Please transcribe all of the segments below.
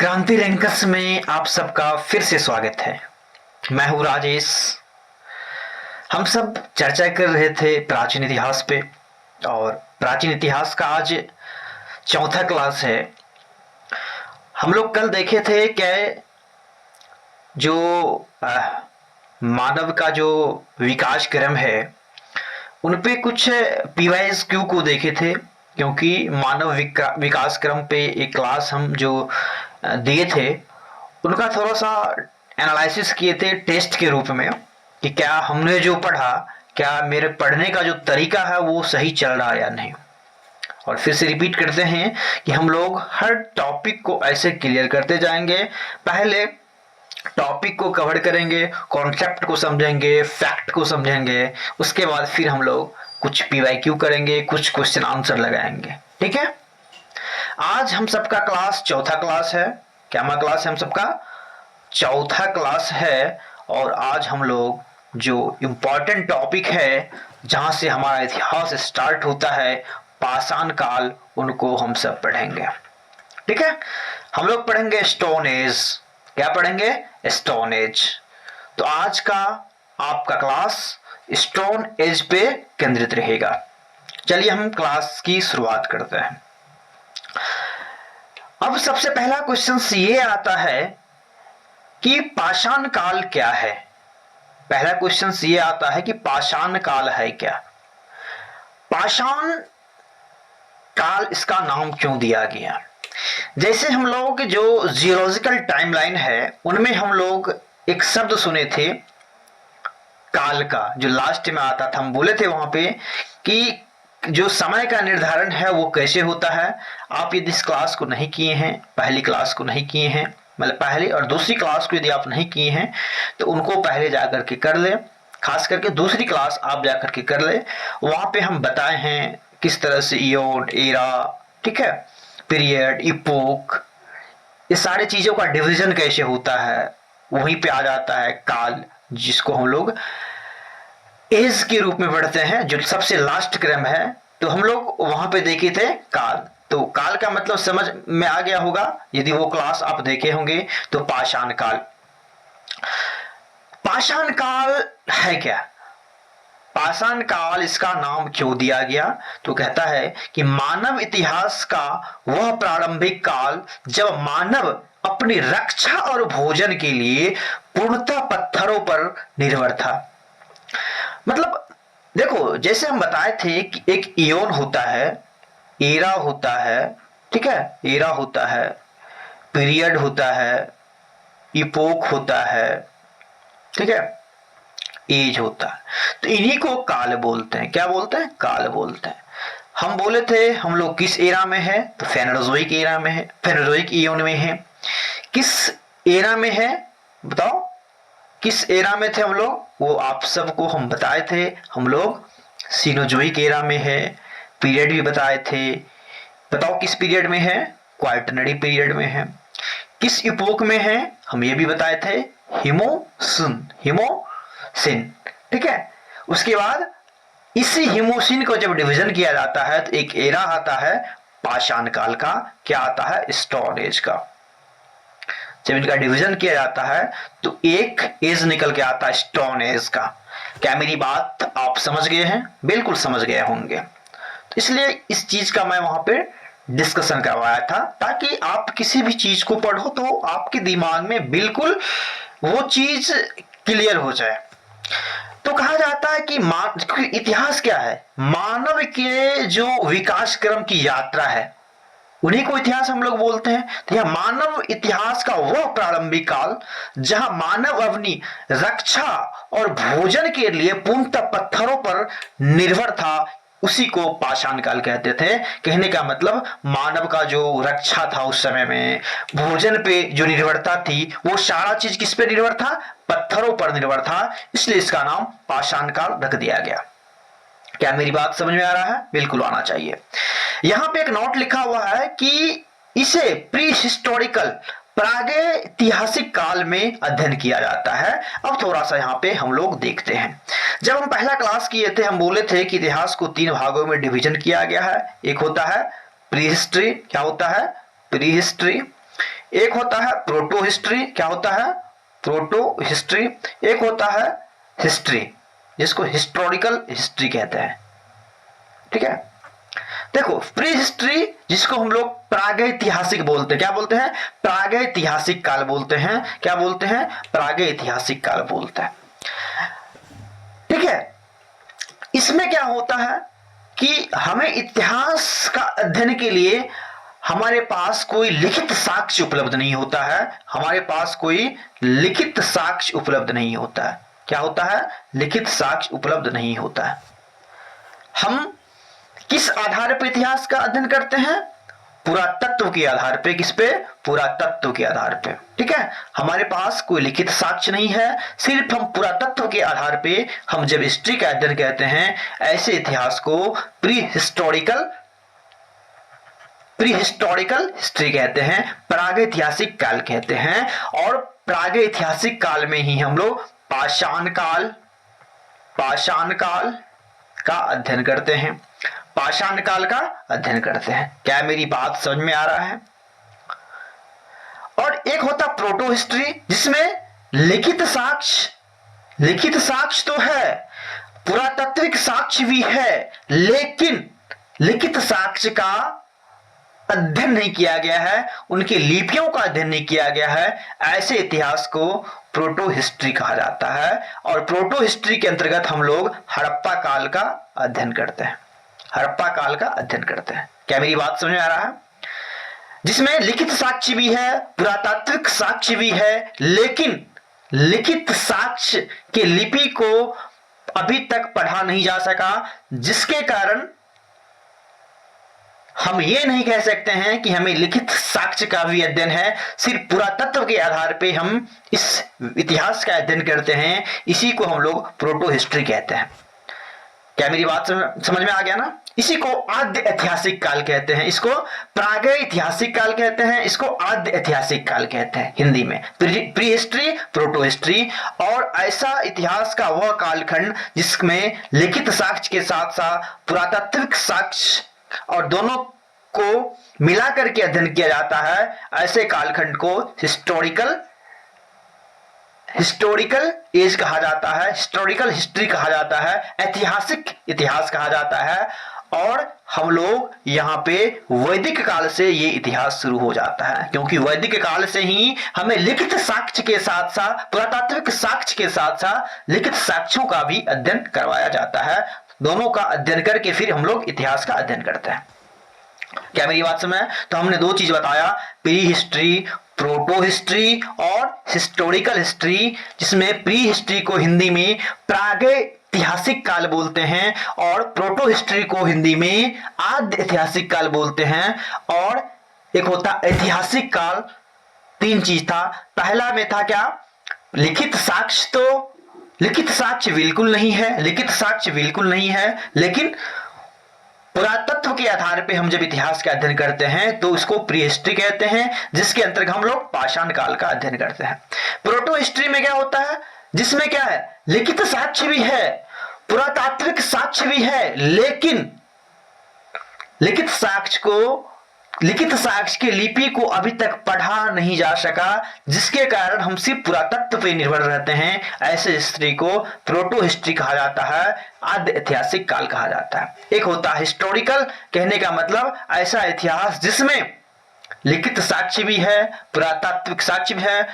क्रांति रैंकर्स में आप सबका फिर से स्वागत है। मैं हूं राजेश। हम सब चर्चा कर रहे थे प्राचीन इतिहास पे, और प्राचीन इतिहास का आज चौथा क्लास है। हम लोग कल देखे थे कि जो मानव का जो विकास क्रम है उन पे कुछ PYQ को देखे थे, क्योंकि मानव विकास क्रम पे एक क्लास हम जो दिए थे उनका थोड़ा सा एनालिसिस किए थे टेस्ट के रूप में कि क्या हमने जो पढ़ा, क्या मेरे पढ़ने का जो तरीका है वो सही चल रहा है या नहीं। और फिर से रिपीट करते हैं कि हम लोग हर टॉपिक को ऐसे क्लियर करते जाएंगे। पहले टॉपिक को कवर करेंगे, कॉन्सेप्ट को समझेंगे, फैक्ट को समझेंगे, उसके बाद फिर हम लोग कुछ PYQ करेंगे, कुछ क्वेश्चन आंसर लगाएंगे। ठीक है। आज हम सबका क्लास चौथा क्लास है। क्या क्लास है हम सबका? चौथा क्लास है। और आज हम लोग जो इम्पोर्टेंट टॉपिक है, जहां से हमारा इतिहास स्टार्ट होता है, पाषाण काल, उनको हम सब पढ़ेंगे। ठीक है। हम लोग पढ़ेंगे स्टोन एज। क्या पढ़ेंगे? Stone age. तो आज का आपका क्लास स्टोन एज पे केंद्रित रहेगा। चलिए हम क्लास की शुरुआत करते हैं। अब सबसे पहला क्वेश्चन ये आता है कि पाषाण काल क्या है। पहला क्वेश्चन ये आता है कि पाषाण काल है क्या। पाषाण काल इसका नाम क्यों दिया गया? जैसे हम लोग जो जियोलॉजिकल टाइमलाइन है उनमें हम लोग एक शब्द सुने थे काल का, जो लास्ट में आता था। हम बोले थे वहां पे कि जो समय का निर्धारण है वो कैसे होता है। आप यदि इस क्लास को नहीं किए हैं, पहली क्लास को नहीं किए हैं, मतलब पहली और दूसरी क्लास को यदि आप नहीं किए हैं तो उनको पहले जाकर के कर ले। खास करके दूसरी क्लास आप जाकर के कर ले। वहां पे हम बताए हैं किस तरह से इयोन, एरा, ठीक है, पीरियड, इपोक, ये सारी चीजों का डिवीजन कैसे होता है। वहीं पे आ जाता है काल, जिसको हम लोग एज के रूप में पढ़ते हैं, जो सबसे लास्ट क्रम है। तो हम लोग वहां पे देखे थे काल। तो काल का मतलब समझ में आ गया होगा यदि वो क्लास आप देखे होंगे। तो पाषाण काल, पाषाण काल है क्या? पाषाण काल इसका नाम क्यों दिया गया? तो कहता है कि मानव इतिहास का वह प्रारंभिक काल जब मानव अपनी रक्षा और भोजन के लिए पूर्णतः पत्थरों पर निर्भर था। मतलब देखो, जैसे हम बताए थे कि एक इयोन होता है, एरा होता है, ठीक है, एरा होता है, पीरियड होता है, इपोक होता है, ठीक है, एज होता है। तो इन्हीं को काल बोलते हैं। क्या बोलते हैं? काल बोलते हैं। हम बोले थे हम लोग किस एरा में है? तो फेनोजोइक एरा में है, फेनोजोइक इयोन में है। किस एरा में है बताओ? किस एरा में थे हम लोग? वो आप सबको हम बताए थे। हम लोग सीनोजोइक एरा में है। पीरियड भी बताए थे। बताओ किस पीरियड में है? क्वार्टरनरी पीरियड में है। किस इपोक में है? हम ये भी बताए थे, हिमोसिन, हिमोसिन, ठीक है। उसके बाद इसी हिमोसिन को जब डिवीजन किया जाता है तो एक एरा आता है पाषाण काल का। क्या आता है? स्टोन एज का। जब इनका डिवीजन किया जाता है तो एक एज निकल के आता है स्टोन एज का। क्या मेरी बात आप समझ गए हैं? बिल्कुल समझ गए होंगे। तो इसलिए इस चीज का मैं वहां पे डिस्कशन करवाया था, ताकि आप किसी भी चीज को पढ़ो तो आपके दिमाग में बिल्कुल वो चीज क्लियर हो जाए। तो कहा जाता है कि इतिहास क्या है? मानव के जो विकास क्रम की यात्रा है उन्हीं को इतिहास हम लोग बोलते हैं। तो यह मानव इतिहास का वह प्रारंभिक काल जहां मानव अपनी रक्षा और भोजन के लिए पूर्णतः पत्थरों पर निर्भर था, उसी को पाषाण काल कहते थे। कहने का मतलब मानव का जो रक्षा था उस समय में, भोजन पे जो निर्भरता थी, वो सारा चीज किस पे निर्भर था? पत्थरों पर निर्भर था। इसलिए इसका नाम पाषाण काल रख दिया गया। क्या मेरी बात समझ में आ रहा है? बिल्कुल आना चाहिए। यहां पे एक नोट लिखा हुआ है कि इसे प्री हिस्टोरिकल, प्रागैतिहासिक काल में अध्ययन किया जाता है। अब थोड़ा सा यहाँ पे हम लोग देखते हैं। जब हम पहला क्लास किए थे हम बोले थे कि इतिहास को 3 भागों में डिवीजन किया गया है। एक होता है प्री हिस्ट्री। क्या होता है? Pre history. एक होता है प्रोटो हिस्ट्री, क्या होता है? Proto history. एक होता है हिस्ट्री, जिसको हिस्टोरिकल हिस्ट्री कहते हैं। ठीक है, देखो प्री हिस्ट्री जिसको हम लोग प्रागैतिहासिक बोलते हैं, क्या बोलते हैं? प्रागैतिहासिक काल बोलते हैं। क्या बोलते हैं? प्रागैतिहासिक काल बोलते हैं। ठीक है, इसमें क्या होता है कि हमें इतिहास का अध्ययन के लिए हमारे पास कोई लिखित साक्ष्य उपलब्ध नहीं होता है। हमारे पास कोई लिखित साक्ष्य उपलब्ध नहीं होता है। क्या होता है? लिखित साक्ष्य उपलब्ध नहीं होता है। हम किस आधार पर इतिहास का अध्ययन करते हैं? पुरातत्व के आधार पे। किस पे? पुरातत्व के आधार पे। ठीक है, हमारे पास कोई लिखित साक्ष्य नहीं है, सिर्फ हम पुरातत्व के आधार पे हम जब हिस्ट्री का अध्ययन कहते हैं, ऐसे इतिहास को प्री हिस्टोरिकल हिस्ट्री कहते हैं, प्रागैतिहासिक काल कहते हैं। और प्रागैतिहासिक काल में ही हम लोग पाषाण काल का अध्ययन करते हैं। पाषाण काल का अध्ययन करते हैं। क्या मेरी बात समझ में आ रहा है? और एक होता प्रोटो हिस्ट्री, जिसमें लिखित साक्ष्य तो है, पुरातात्विक साक्ष्य भी है, लेकिन लिखित साक्ष्य का अध्ययन नहीं किया गया है, उनकी लिपियों का अध्ययन नहीं किया गया है। ऐसे इतिहास को प्रोटो हिस्ट्री कहा जाता है। और प्रोटो हिस्ट्री के अंतर्गत हम लोग हड़प्पा काल का अध्ययन करते हैं। हड़प्पा काल का अध्ययन करते हैं। क्या मेरी बात समझ में आ रहा है? जिसमें लिखित साक्ष्य भी है, पुरातात्विक साक्ष्य भी है, लेकिन लिखित साक्ष्य के लिपि को अभी तक पढ़ा नहीं जा सका, जिसके कारण हम ये नहीं कह सकते हैं कि हमें लिखित साक्ष्य का भी अध्ययन है। सिर्फ पुरातत्व के आधार पे हम इस इतिहास का अध्ययन करते हैं। इसी को हम लोग प्रोटो हिस्ट्री कहते हैं। क्या मेरी बात समझ में आ गया ना? इसी को आद्य ऐतिहासिक काल कहते हैं, इसको प्रागैतिहासिक काल कहते हैं, इसको आद्य ऐतिहासिक काल कहते हैं हिंदी में। Pre history, proto history. और ऐसा इतिहास का वह कालखंड जिसमें लिखित साक्ष्य के साथ साथ पुरातात्विक साक्ष्य और दोनों को मिलाकर के अध्ययन किया जाता है, ऐसे कालखंड को हिस्टोरिकल एज कहा जाता है, हिस्टोरिकल हिस्ट्री कहा जाता है, ऐतिहासिक इतिहास कहा जाता है। और हम लोग यहाँ पे वैदिक काल से ये इतिहास शुरू हो जाता है, क्योंकि वैदिक काल से ही हमें लिखित साक्ष्य के साथ साथ पुरातात्विक साक्ष्य के साथ साथ लिखित साक्ष्यों का भी अध्ययन करवाया जाता है। दोनों का अध्ययन करके फिर हम लोग इतिहास का अध्ययन करते हैं। क्या मेरी बात समझ? तो हमने दो चीज बताया, प्री हिस्ट्री, प्रोटो हिस्ट्री और हिस्टोरिकल हिस्ट्री, जिसमें प्री हिस्ट्री को हिंदी में प्रागैतिहासिक काल बोलते हैं और प्रोटो हिस्ट्री को हिंदी में आद्य ऐतिहासिक काल बोलते हैं। और एक होता ऐतिहासिक काल। तीन चीज था। पहला में था क्या? लिखित साक्ष्य। तो लिखित साक्ष्य बिल्कुल नहीं है, लेकिन पुरातत्व के आधार पे हम जब इतिहास का अध्ययन करते हैं तो इसको प्री हिस्ट्री कहते हैं, जिसके अंतर्गत हम लोग पाषाण काल का अध्ययन करते हैं। प्रोटो हिस्ट्री में क्या होता है? जिसमें क्या है? लिखित साक्ष्य भी है, पुरातात्विक साक्ष्य भी है, लेकिन लिखित साक्ष्य की लिपि को अभी तक पढ़ा नहीं जा सका, जिसके कारण हम सिर्फ पुरातत्व पे निर्भर रहते हैं। ऐसे हिस्ट्री को प्रोटो हिस्ट्री कहा जाता है, आद्य ऐतिहासिक काल कहा जाता है। एक होता है हिस्टोरिकल, कहने का मतलब ऐसा इतिहास जिसमें लिखित साक्ष्य भी है, पुरातात्विक साक्ष्य भी है,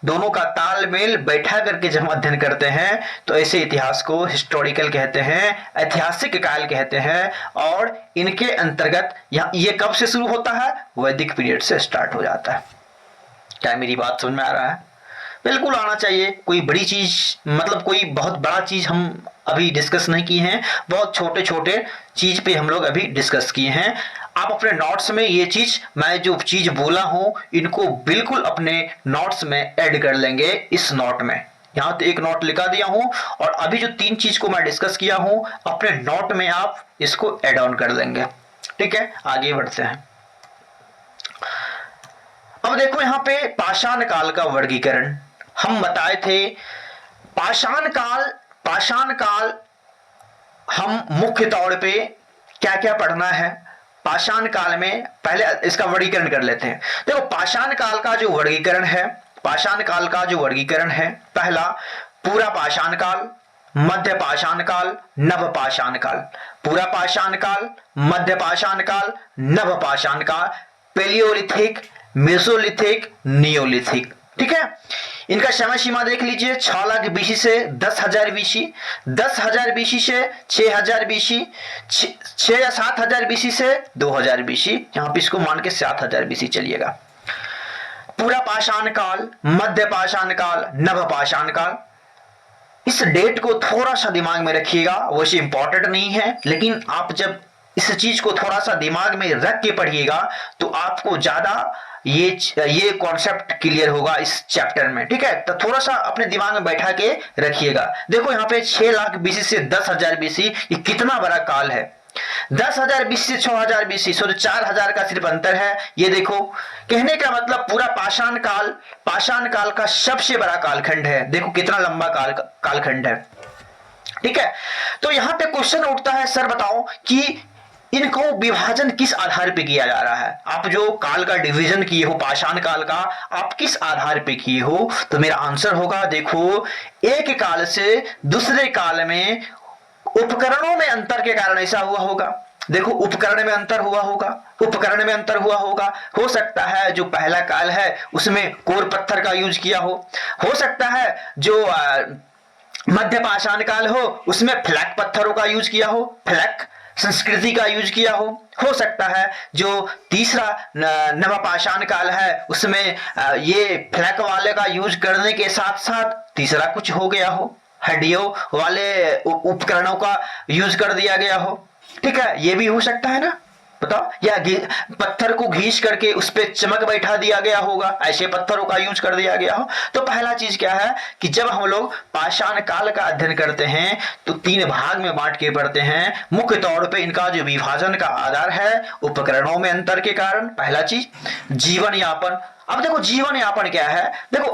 दोनों का तालमेल बैठा करके जब हम अध्ययन करते हैं तो ऐसे इतिहास को हिस्टोरिकल कहते हैं, ऐतिहासिक काल कहते हैं। और इनके अंतर्गत ये कब से शुरू होता है? वैदिक पीरियड से स्टार्ट हो जाता है। क्या मेरी बात समझ में आ रहा है? बिल्कुल आना चाहिए। कोई बड़ी चीज, मतलब कोई बहुत बड़ा चीज हम अभी डिस्कस नहीं किए हैं, बहुत छोटे छोटे चीज पे हम लोग अभी डिस्कस किए हैं। आप अपने नोट्स में ये चीज, मैं जो चीज बोला हूं, इनको बिल्कुल अपने नोट्स में ऐड कर लेंगे। इस नोट में यहाँ तो एक नोट लिखा दिया हूं, और अभी जो तीन चीज को मैं डिस्कस किया हूं, अपने नोट में आप इसको ऐड ऑन कर लेंगे। ठीक है, आगे बढ़ते हैं। अब देखो यहाँ पे पाषाण काल का वर्गीकरण हम बताए थे। पाषाण काल हम मुख्य तौर पे क्या क्या पढ़ना है? पाषाण काल में, पहले इसका वर्गीकरण कर लेते हैं। देखो पाषाण काल का जो वर्गीकरण है, पाषाण काल का जो वर्गीकरण है, पहला पूरा पाषाण काल, मध्य पाषाण काल, नव पाषाण काल। पूरा पाषाण काल, मध्य पाषाण काल, नव पाषाण काल, पेलियोलिथिक, मेसोलिथिक, नियोलिथिक। ठीक है, इनका समय सीमा देख लीजिए, 6 लाख बीसी से 10,000 बीसी, 10,000 बीसी से 6,000 बीसी, 6 या 7,000 बीसी से 2,000 बीसी, यहां पे इसको मान के 7,000 बीसी चलिएगा। पूरा पाषाण काल, मध्य पाषाण काल, नव पाषाण काल। इस डेट को थोड़ा सा दिमाग में रखिएगा, वैसे इंपॉर्टेंट नहीं है, लेकिन आप जब इस चीज को थोड़ा सा दिमाग में रख के पढ़िएगा तो आपको ज्यादा ये कॉन्सेप्ट क्लियर होगा इस चैप्टर में। ठीक है, तो थोड़ा सा अपने दिमाग में बैठा के रखिएगा। देखो यहाँ पे 6 लाख बीसी से 10,000 बीसी, ये कितना बड़ा काल है। 10,000 बीसी से 6,000 बीसी, सो 4,000 का सिर्फ अंतर है। ये देखो, कहने का मतलब पूरा पाषाण काल का सबसे बड़ा कालखंड है। देखो कितना लंबा कालखंड है। ठीक है, तो यहां पे क्वेश्चन उठता है, सर बताओ कि इनको विभाजन किस आधार पे किया जा रहा है। आप जो काल का डिवीजन किए हो पाषाण काल का, आप किस आधार पे किए हो? तो मेरा आंसर होगा, देखो एक काल से दूसरे काल में उपकरणों में अंतर के कारण ऐसा हुआ होगा। देखो उपकरण में अंतर हुआ होगा, उपकरण में अंतर हुआ होगा। हो सकता है जो पहला काल है उसमें कोर पत्थर का यूज किया हो सकता है जो मध्य पाषाण काल हो उसमें फ्लैग पत्थरों का यूज किया हो, फ्लैग संस्कृति का यूज किया हो सकता है जो तीसरा नव पाषाण काल है उसमें ये फ्लैग वाले का यूज करने के साथ साथ तीसरा कुछ हो गया हो, हड्डियों वाले उपकरणों का यूज कर दिया गया हो। ठीक है, ये भी हो सकता है ना, बताओ। या पत्थर को घींच करके उस पर चमक बैठा दिया गया होगा, ऐसे पत्थरों का यूज कर दिया गया हो। तो पहला चीज क्या है कि जब हम लोग पाषाण काल का अध्ययन करते हैं तो 3 भाग में बांट के पढ़ते हैं। मुख्य तौर पे इनका जो विभाजन का आधार है उपकरणों में अंतर के कारण। पहला चीज जीवन यापन। अब देखो जीवन यापन क्या है, देखो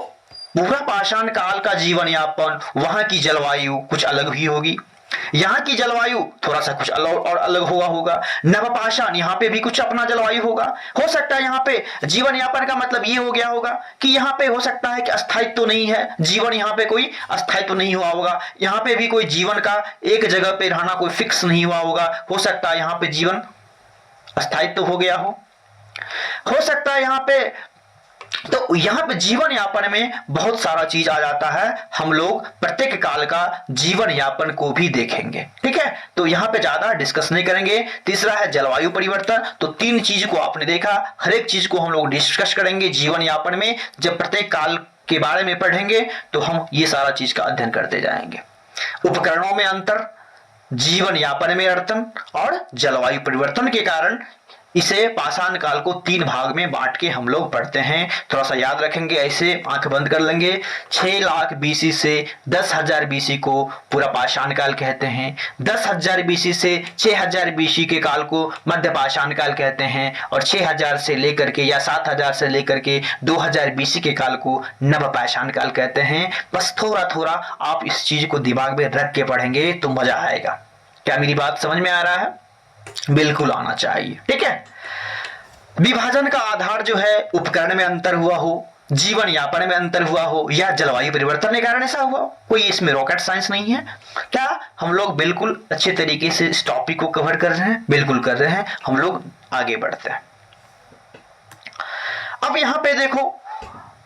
पूरा पाषाण काल का जीवन यापन, वहां की जलवायु कुछ अलग ही होगी, यहाँ की जलवायु थोड़ा सा कुछ अलग और अलग हुआ होगा। नवपाषाण यहाँ पे भी कुछ अपना जलवायु होगा। हो सकता है यहाँ पे जीवन यापन का मतलब ये हो गया होगा कि यहाँ पे हो सकता है कि अस्थायित्व तो नहीं है, जीवन यहाँ पे कोई अस्थायित्व नहीं हुआ होगा। यहाँ पे भी कोई जीवन का एक जगह पे रहना कोई फिक्स नहीं हुआ होगा। हो सकता है यहाँ पे जीवन अस्थायित्व हो गया हो सकता है यहाँ पे। तो यहां पे जीवन यापन में बहुत सारा चीज आ जाता है, हम लोग प्रत्येक काल का जीवन यापन को भी देखेंगे। ठीक है, तो यहां पे ज्यादा डिस्कस नहीं करेंगे। तीसरा है जलवायु परिवर्तन। तो 3 चीज को आपने देखा, हर एक चीज को हम लोग डिस्कस करेंगे जीवन यापन में। जब प्रत्येक काल के बारे में पढ़ेंगे तो हम ये सारा चीज का अध्ययन करते जाएंगे। उपकरणों में अंतर, जीवन यापन में अड़चन और जलवायु परिवर्तन के कारण इसे पाषाण काल को 3 भाग में बांट के हम लोग पढ़ते हैं। थोड़ा सा याद रखेंगे, ऐसे आंख बंद कर लेंगे। 6 लाख बीसी से 10,000 बीसी को पूरा पाषाण काल कहते हैं। 10,000 बीसी से 6,000 बीसी के काल को मध्य पाषाण काल कहते हैं। और 6,000 से लेकर के या 7,000 से लेकर के 2,000 बीसी के काल को नव पाषाण काल कहते हैं। बस थोड़ा थोड़ा आप इस चीज को दिमाग में रख के पढ़ेंगे तो मजा आएगा। क्या मेरी बात समझ में आ रहा है? बिल्कुल आना चाहिए। ठीक है, विभाजन का आधार जो है उपकरण में अंतर हुआ हो, जीवन यापन में अंतर हुआ हो या जलवायु परिवर्तन के कारण ऐसा हुआ, कोई इसमें रॉकेट साइंस नहीं है। क्या हम लोग बिल्कुल अच्छे तरीके से इस टॉपिक को कवर कर रहे हैं? बिल्कुल कर रहे हैं। हम लोग आगे बढ़ते हैं। अब यहां पे देखो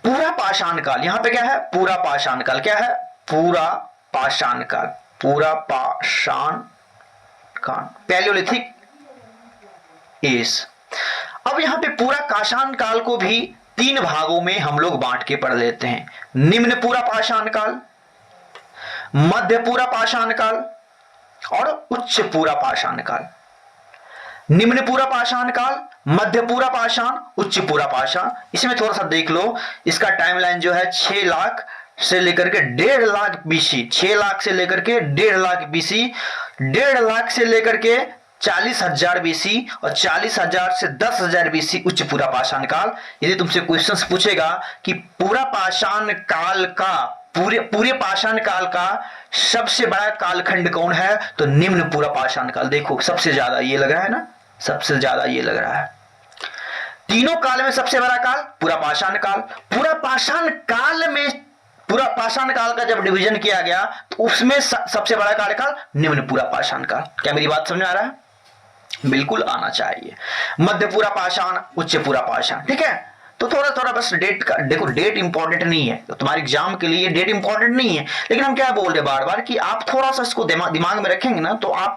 पूरा पाषाण काल, यहां पे क्या है? पूरा पाषाण काल। क्या है? पूरा पाषाण काल, पूरा पाषाण काल, पैलियोलिथिक एज। अब यहां पे पूरा पाषाण काल को भी 3 भागों में हम लोग बांट के पढ़ लेते हैं। निम्न पूरा पाषाण काल, मध्य पूरा पाषाण काल और उच्च पूरा पाषाण काल। निम्न पूरा पाषाण काल, मध्य पूरा पाषाण, उच्च पूरा पाषाण। इसमें थोड़ा सा देख लो, इसका टाइमलाइन जो है 6 लाख से लेकर के 1.5 लाख बीसी, 6 लाख से लेकर के 1.5 लाख बीसी, 1.5 लाख से लेकर के 40,000 बीसी और 40,000 से 10,000 बीसी उच्च पूरा पाषाण काल। यदि तुमसे क्वेश्चंस पूछेगा कि पूरा पाषाण काल का पूरे पाषाण काल का सबसे बड़ा कालखंड कौन है, तो निम्न पूरा पाषाण काल। देखो सबसे ज्यादा ये लग रहा है ना, सबसे ज्यादा ये लग रहा है। तीनों काल में सबसे बड़ा काल पूरा पाषाण काल। पूरा पाषाण काल में, पूरा पाषाण काल का जब डिवीजन किया गया तो उसमें सबसे बड़ा कार्यकाल निम्न पूरा पाषाण काल। क्या मेरी बात समझ में आ रहा है? बिल्कुल आना चाहिए। मध्य पूरा पाषाण, उच्च पूरा पाषाण, ठीक है। तो थोड़ा थोड़ा बस डेट का देखो, डेट इंपॉर्टेंट नहीं है तो तुम्हारे एग्जाम के लिए डेट इंपॉर्टेंट नहीं है, लेकिन हम क्या बोल रहे हैं बार बार कि आप थोड़ा सा इसको दिमाग में रखेंगे ना तो आप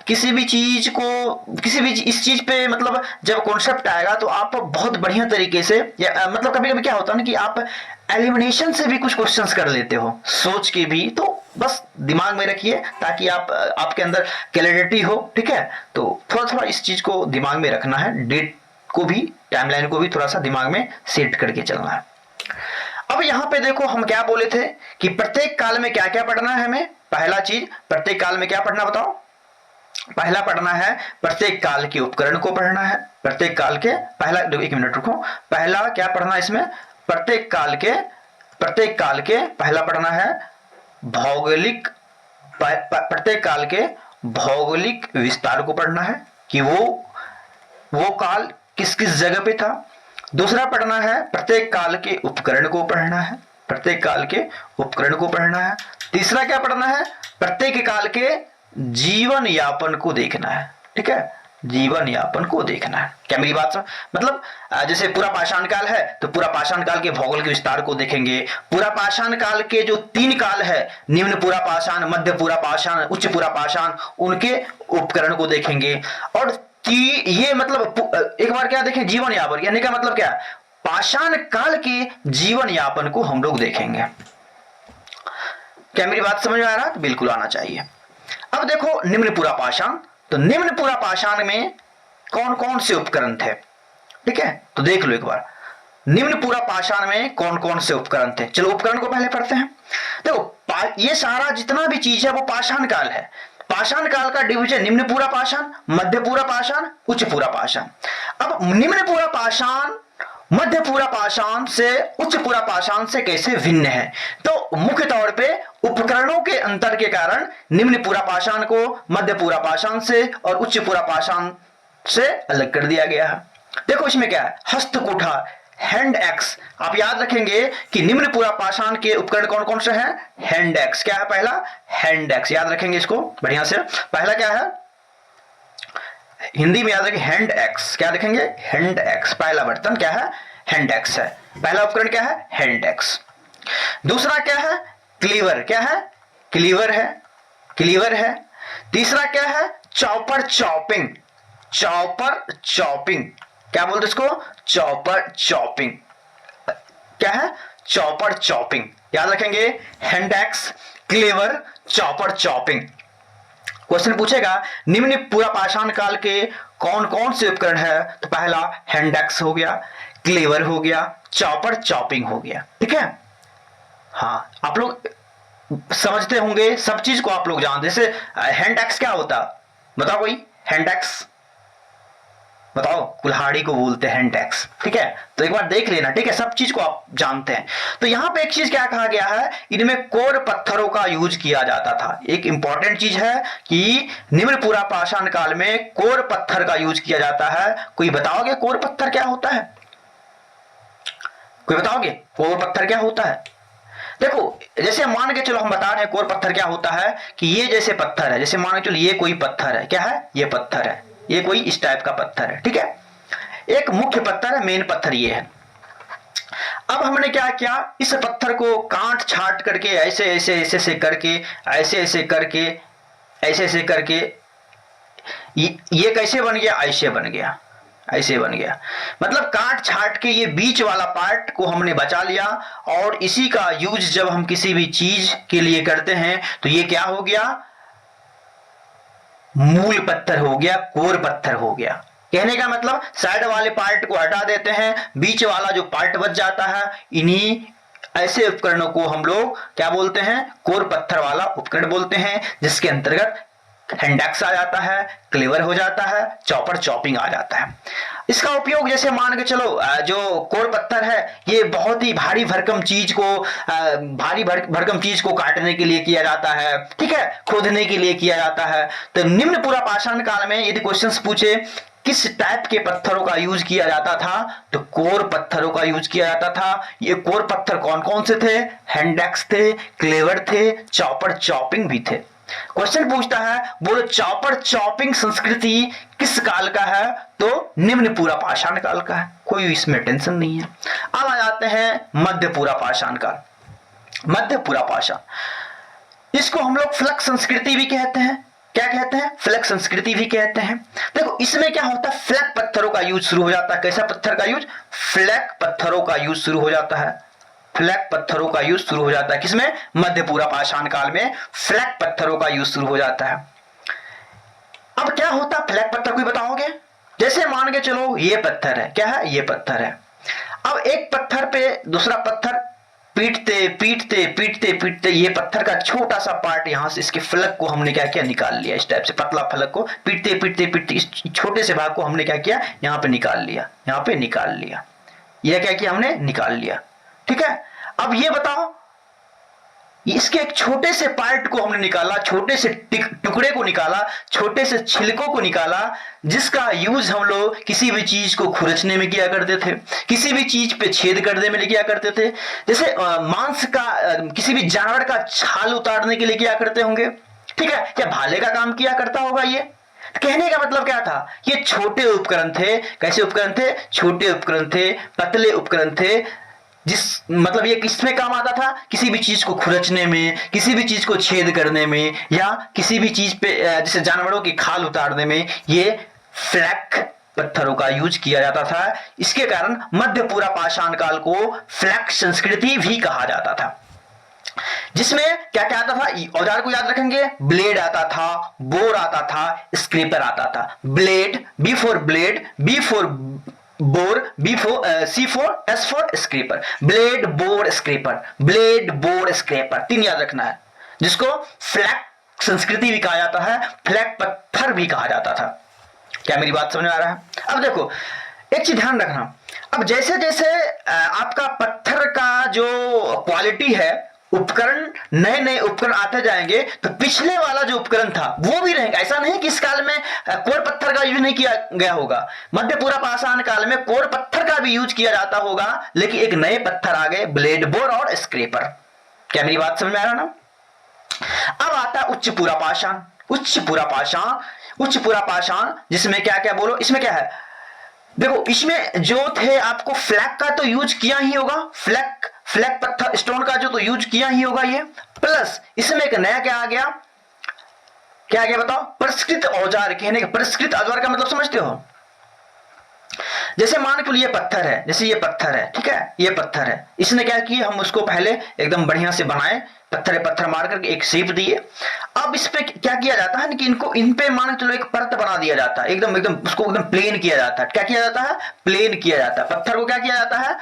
किसी भी चीज को, किसी भी इस चीज पे मतलब जब कॉन्सेप्ट आएगा तो आप बहुत बढ़िया तरीके से, मतलब कभी कभी क्या होता है ना कि आप एलिमिनेशन से भी कुछ क्वेश्चंस कर लेते हो सोच के भी, तो बस दिमाग में रखिए ताकि आप आपके अंदर क्लैरिटी हो, ठीक है। तो थोड़ा थोड़ा इस चीज को दिमाग में रखना है, डेट को भी, टाइमलाइन को भी थोड़ा सा दिमाग में सेट करके चलना है। अब यहां पे देखो हम क्या बोले थे कि प्रत्येक काल में क्या क्या पढ़ना है हमें। पहला चीज, प्रत्येक काल में क्या पढ़ना बताओ। पहला पढ़ना है प्रत्येक काल के उपकरण को पढ़ना है। प्रत्येक काल के पहला, एक मिनट रुको, पहला क्या पढ़ना है इसमें, प्रत्येक काल के पहला पढ़ना है भौगोलिक, प्रत्येक काल के भौगोलिक विस्तार को पढ़ना है कि वो काल किस किस जगह पे था। दूसरा पढ़ना है प्रत्येक काल के उपकरण को पढ़ना है, प्रत्येक काल के उपकरण को पढ़ना है। तीसरा क्या पढ़ना है, प्रत्येक काल के जीवन यापन को देखना है, ठीक है, जीवन यापन को देखना है। क्या मेरी बात समझ, मतलब जैसे पूरा पाषाण काल है तो पूरा पाषाण काल के भौगोलिक विस्तार को देखेंगे। पूरा पाषाण काल के जो 3 काल है, निम्न पूरा पाषाण, मध्य पूरा पाषाण, उच्च पूरा पाषाण, उनके उपकरण को देखेंगे। और ये मतलब एक बार क्या देखें, जीवन यापन, यानी का मतलब क्या, पाषाण काल के जीवन यापन को हम लोग देखेंगे। क्या मेरी बात समझ में आ रहा है? बिल्कुल आना चाहिए। अब देखो निम्न पूरा पाषाण, तो निम्न पूरा पाषाण में कौन कौन से उपकरण थे, ठीक है, तो देख लो एक बार निम्न पूरा पाषाण में कौन कौन से उपकरण थे। चलो उपकरण को पहले पढ़ते हैं। देखो ये सारा जितना भी चीज है वो पाषाण काल है। पाषाण काल का डिवीजन निम्न पूरा पाषाण, मध्य पूरा पाषाण, उच्च पूरा पाषाण। अब निम्न पूरा पाषाण मध्य पूरा पाषाण से उच्च पूरा पाषाण से कैसे भिन्न है, तो मुख्य तौर पे उपकरणों के अंतर के कारण निम्न पूरा पाषाण को मध्य पूरा पाषाण से और उच्च पूरा पाषाण से अलग कर दिया गया है। देखो इसमें क्या है, हस्तकुठा, हैंड एक्स। आप याद रखेंगे कि निम्न पूरा पाषाण के उपकरण कौन कौन से हैं, हैंड एक्स। क्या है पहला, हैंड एक्स, याद रखेंगे इसको बढ़िया से। पहला क्या है, हिंदी में याद रखें हैंड एक्स, क्या रखेंगे, हैंड एक्स। पहला बर्तन क्या है, हैंड एक्स है। पहला उपकरण क्या है, हैंड एक्स। दूसरा क्या है, क्लीवर, क्या है, क्लीवर है, क्लीवर है। तीसरा क्या है, चॉपर चॉपिंग, चॉपर चॉपिंग, क्या बोलते इसको, चॉपर चॉपिंग। क्या है, चॉपर चॉपिंग, याद रखेंगे, hand axe, cleaver, chopper chopping. Question पूछेगा निम्न पूरा पाषाण काल के कौन कौन से उपकरण है, तो पहला हैंड एक्स हो गया, क्लीवर हो गया, चॉपर चॉपिंग हो गया, ठीक है। हाँ आप लोग समझते होंगे, सब चीज को आप लोग जानते। जैसे हैंड एक्स क्या होता, बताओ कोई, हैंड एक्स बताओ, कुल्हाड़ी को बोलते हैं हैंड एक्स, ठीक है। तो एक बार देख लेना, ठीक है, सब चीज को आप जानते हैं। तो यहां पे एक चीज क्या कहा गया है, इनमें कोर पत्थरों का यूज किया जाता था। एक इंपॉर्टेंट चीज है कि निम्न पूरा पाषाण काल में कोर पत्थर का यूज किया जाता है। कोई बताओगे कोर पत्थर क्या होता है, कोई बताओगे कोर पत्थर क्या होता है? देखो जैसे मान के चलो हम बता रहे हैं कोर पत्थर क्या होता है कि ये जैसे पत्थर है, जैसे मान के चलो ये कोई पत्थर है, क्या है, ये पत्थर है, ये कोई इस टाइप का पत्थर है, ठीक है। एक मुख्य पत्थर है, मेन पत्थर ये है। अब हमने क्या किया, इस पत्थर को काट छाट करके ऐसे ऐसे ऐसे ऐसे करके, ऐसे ऐसे करके, ऐसे ऐसे करके, ये कैसे बन गया, ऐसे बन गया, ऐसे बन गया। मतलब काट छाट के ये बीच वाला पार्ट को हमने बचा लिया, और इसी का यूज जब हम किसी भी चीज के लिए करते हैं तो ये क्या हो गया, मूल पत्थर हो गया, कोर पत्थर हो गया। कहने का मतलब साइड वाले पार्ट को हटा देते हैं, बीच वाला जो पार्ट बच जाता है, इन्हीं ऐसे उपकरणों को हम लोग क्या बोलते हैं, कोर पत्थर वाला उपकरण बोलते हैं, जिसके अंतर्गत हैंड एक्स आ जाता है, क्लीवर हो जाता है, चॉपर चॉपिंग आ जाता है। इसका उपयोग जैसे मान के चलो जो कोर पत्थर है ये बहुत ही भारी भरकम चीज को भरकम चीज को काटने के लिए किया जाता है, ठीक है, खोदने के लिए किया जाता है। तो निम्न पूरा पाषाण काल में यदि क्वेश्चंस पूछे किस टाइप के पत्थरों का यूज किया जाता था? तो कोर पत्थरों का यूज किया जाता था। ये कोर पत्थर कौन कौन से थे? हैंडेक्स थे, क्लेवर थे, चॉपर चॉपिंग भी थे। क्वेश्चन पूछता है, बोलो चॉपर चॉपिंग संस्कृति किस काल का है? तो निम्न पूरा पाषाण काल का है, कोई इसमें टेंशन नहीं है। अब आ जाते हैं मध्य पूरा पाषाण काल। मध्य पूरा पाषाण, इसको हम लोग फ्लक संस्कृति भी कहते हैं। क्या कहते हैं? फ्लैग संस्कृति भी कहते हैं। देखो इसमें क्या होता है, फ्लैग पत्थरों का यूज शुरू हो जाता है। कैसा पत्थर का यूज? फ्लैग पत्थरों का यूज शुरू हो जाता है। फ्लैग पत्थरों का यूज शुरू हो जाता है किसमें? मध्य पूरा पाषाण काल में फ्लैग पत्थरों का यूज शुरू हो जाता है। अब क्या होता है फ्लैग पत्थर, कोई बताओगे? जैसे मान के चलो ये पत्थर है, क्या है? ये पत्थर है। अब एक पत्थर पे दूसरा पत्थर पीटते पीटते पीटते पीटते ये पत्थर का छोटा सा पार्ट यहां से इसके फलक को हमने क्या किया? निकाल लिया। इस टाइप से पतला फलक को पीटते पीटते पीटते इस छोटे से भाग को हमने क्या किया? यहां पे निकाल लिया। यहां पे निकाल लिया। यह क्या किया? हमने निकाल लिया। ठीक है। अब ये बताओ, इसके एक छोटे से पार्ट को हमने निकाला, छोटे से टुकड़े को निकाला, छोटे से छिलकों को निकाला, जिसका यूज हम लोग किसी भी चीज को खुरचने में किया करते थे, किसी भी चीज पे छेद करने में किया करते थे। जैसे मांस का, किसी भी जानवर का छाल उतारने के लिए किया करते होंगे। ठीक है। क्या भाले का काम किया करता होगा ये? कहने का मतलब क्या था? ये छोटे उपकरण थे। कैसे उपकरण थे? छोटे उपकरण थे, पतले उपकरण थे। जिस मतलब ये किसमें काम आता था? किसी भी चीज को खुरचने में, किसी भी चीज को छेद करने में, या किसी भी चीज पे जैसे जानवरों की खाल उतारने में ये फ्लैग पत्थरों का यूज किया जाता था। इसके कारण मध्य पूरा पाषाण काल को फ्लैग संस्कृति भी कहा जाता था। जिसमें क्या क्या आता था? औजार को याद रखेंगे। ब्लेड आता था, बोर आता था, स्क्रेपर आता था। Blade, B for blade, B for bore, B for C for S for scraper. Blade, bore, scraper. Blade, bore, scraper, तीन याद रखना है। जिसको फ्लैग संस्कृति भी कहा जाता है, फ्लैग पत्थर भी कहा जाता था। क्या मेरी बात समझ में आ रहा है? अब देखो एक चीज ध्यान रखना। अब जैसे जैसे आपका पत्थर का जो क्वालिटी है, उपकरण, नए नए उपकरण आते जाएंगे, तो पिछले वाला जो उपकरण था वो भी रहेगा। ऐसा नहीं कि इस काल में कोर पत्थर का यूज नहीं किया गया होगा। मध्य पूरा पाषाण काल में कोर पत्थर का भी यूज किया जाता होगा, लेकिन एक नए पत्थर आ गए, ब्लेड, बोर और स्क्रेपर। क्या मेरी बात समझ में आ रहा ना? अब आता है उच्च पूरा पाषाण। उच्च पूरा पाषाण, उच्च पूरा पाषाण जिसमें क्या क्या बोलो, इसमें क्या है? देखो इसमें जो थे आपको फ्लैग का तो यूज किया ही होगा, फ्लैग फ्लैग पत्थर स्टोन का जो तो यूज किया ही होगा ये। प्लस इसमें एक नया क्या आ गया? क्या आ गया बताओ? परिष्कृत औजार। कहने का परिष्कृत औजार का मतलब समझते हो? जैसे मान के लिए ये पत्थर है, जैसे ये पत्थर है, ठीक है, ये पत्थर है। इसने क्या किया? हम उसको पहले एकदम बढ़िया से बनाए, पत्थर पत्थर मार करके एक शेप दिए। अब इस पे क्या किया जाता है कि इनको इन पे मान के चलो एक परत बना दिया जाता है, एकदम एकदम उसको एकदम प्लेन किया जाता है। क्या किया जाता है? प्लेन किया जाता है। पत्थर को क्या किया जाता है?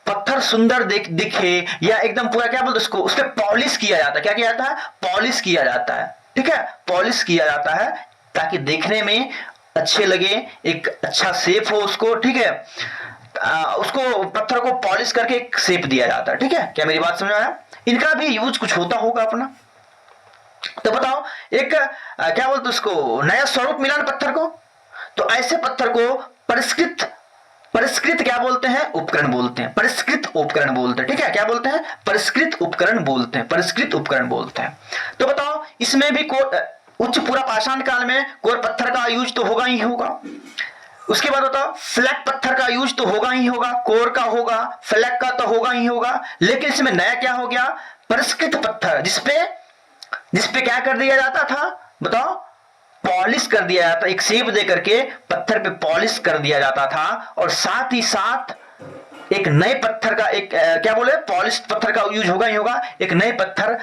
पत्थर सुंदर दिखे या एकदम पूरा क्या बोलते उसको, उस पर पॉलिश किया जाता है। क्या किया जाता है? पॉलिश किया जाता है। ठीक है, पॉलिश किया जाता है ताकि देखने में अच्छे लगे, एक अच्छा शेप हो उसको। ठीक है, उसको पत्थर को पॉलिश करके एक शेप दिया जाता है। ठीक है, क्या मेरी बात समझ में आया? इनका भी यूज कुछ होता होगा अपना। तो बताओ एक क्या बोलते उसको, नया स्वरूप मिला ना पत्थर को। तो ऐसे पत्थर को परिष्कृत परिष्कृत क्या बोलते हैं? उपकरण बोलते हैं। परिष्कृत उपकरण बोलते हैं। ठीक है, क्या बोलते हैं? परिष्कृत उपकरण बोलते हैं। परिष्कृत उपकरण बोलते हैं। तो बताओ इसमें भी उच्च पूरा पाषाण काल में कोर पत्थर का यूज तो होगा ही होगा। उसके बाद बताओ फ्लैग पत्थर का यूज तो होगा ही होगा, कोर का होगा, फ्लैग का तो होगा ही होगा। लेकिन इसमें नया क्या हो गया? परिष्कृत पत्थर, जिसपे क्या कर दिया जाता था बताओ? पॉलिश कर दिया जाता, एक शेप दे करके पत्थर पे पॉलिश कर दिया जाता था। और साथ ही साथ एक नए पत्थर का एक क्या बोले, पॉलिश पत्थर का यूज होगा ही होगा। एक नए पत्थर,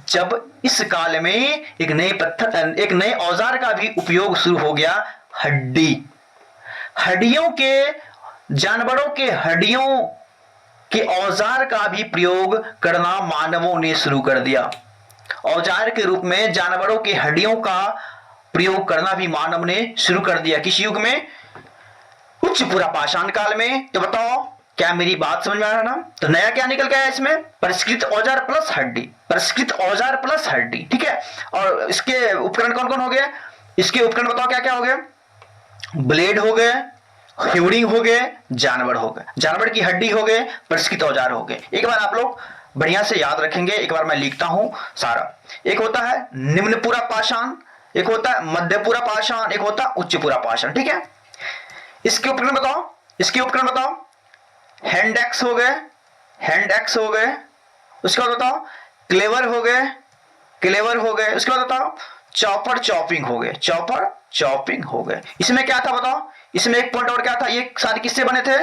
जब इस काल में एक नए पत्थर, एक नए औजार का भी उपयोग शुरू हो गया, हड्डी। हड्डियों के, जानवरों के हड्डियों के औजार का भी प्रयोग करना मानवों ने शुरू कर दिया। औजार के रूप में जानवरों की हड्डियों का प्रयोग करना भी मानव ने शुरू कर दिया। किस युग में? उच्च पूरा पाषाण काल में। तो बताओ क्या मेरी बात समझ में आ रहा ना? तो नया क्या निकल गया इसमें? परिष्कृत औजार प्लस हड्डी। परिष्कृत औजार प्लस हड्डी। ठीक है, और इसके उपकरण कौन कौन हो गए? इसके उपकरण बताओ क्या क्या हो गए? ब्लेड हो गए, ह्यूरिंग हो गए, जानवर हो गए, जानवर की हड्डी हो गए, परिष्कृत औजार हो गए। एक बार आप लोग बढ़िया से याद रखेंगे, एक बार मैं लिखता हूं सारा। एक होता है निम्नपुरा पाषाण, एक होता है मध्यपुरा पाषाण, एक होता है उच्चपुरा पाषाण। ठीक है, इसके उपकरण बताओ, इसके उपकरण बताओ। हैंड एक्स हो गए, हैंड एक्स हो गए, उसके बाद बताओ क्लेवर हो गए, क्लेवर हो गए, उसके बाद बताओ चॉपर चॉपिंग हो गए, चॉपर चॉपिंग हो गए। इसमें क्या था बताओ, इसमें एक पॉइंट और क्या था, ये सारे किससे बने थे,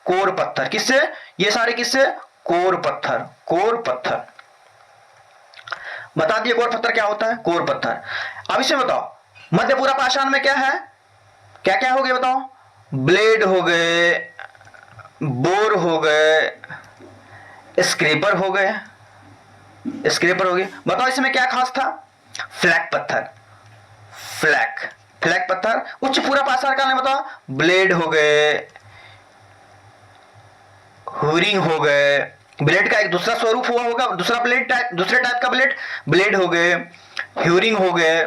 कोर पत्थर। किससे, ये सारे किससे, कोर पत्थर, कोर पत्थर। बता दिए कोर पत्थर क्या होता है, कोर पत्थर। अब इसमें बताओ मध्यपुरा पाषाण में क्या है, क्या क्या हो गए बताओ, ब्लेड हो गए, बोर हो गए, स्क्रेपर हो गए, स्क्रेपर हो गए। बताओ इसमें क्या खास था, फ्लैग पत्थर, फ्लैग, फ्लैग पत्थर। उच्च पूरा पाषाण काल में बताओ ब्लेड हो गए, हुरिंग हो गए, ब्लेड का एक दूसरा स्वरूप हुआ होगा, दूसरा ब्लेड टाइप, दूसरे टाइप का ब्लेड, ब्लेड हो गए, ह्यूरिंग हो गए,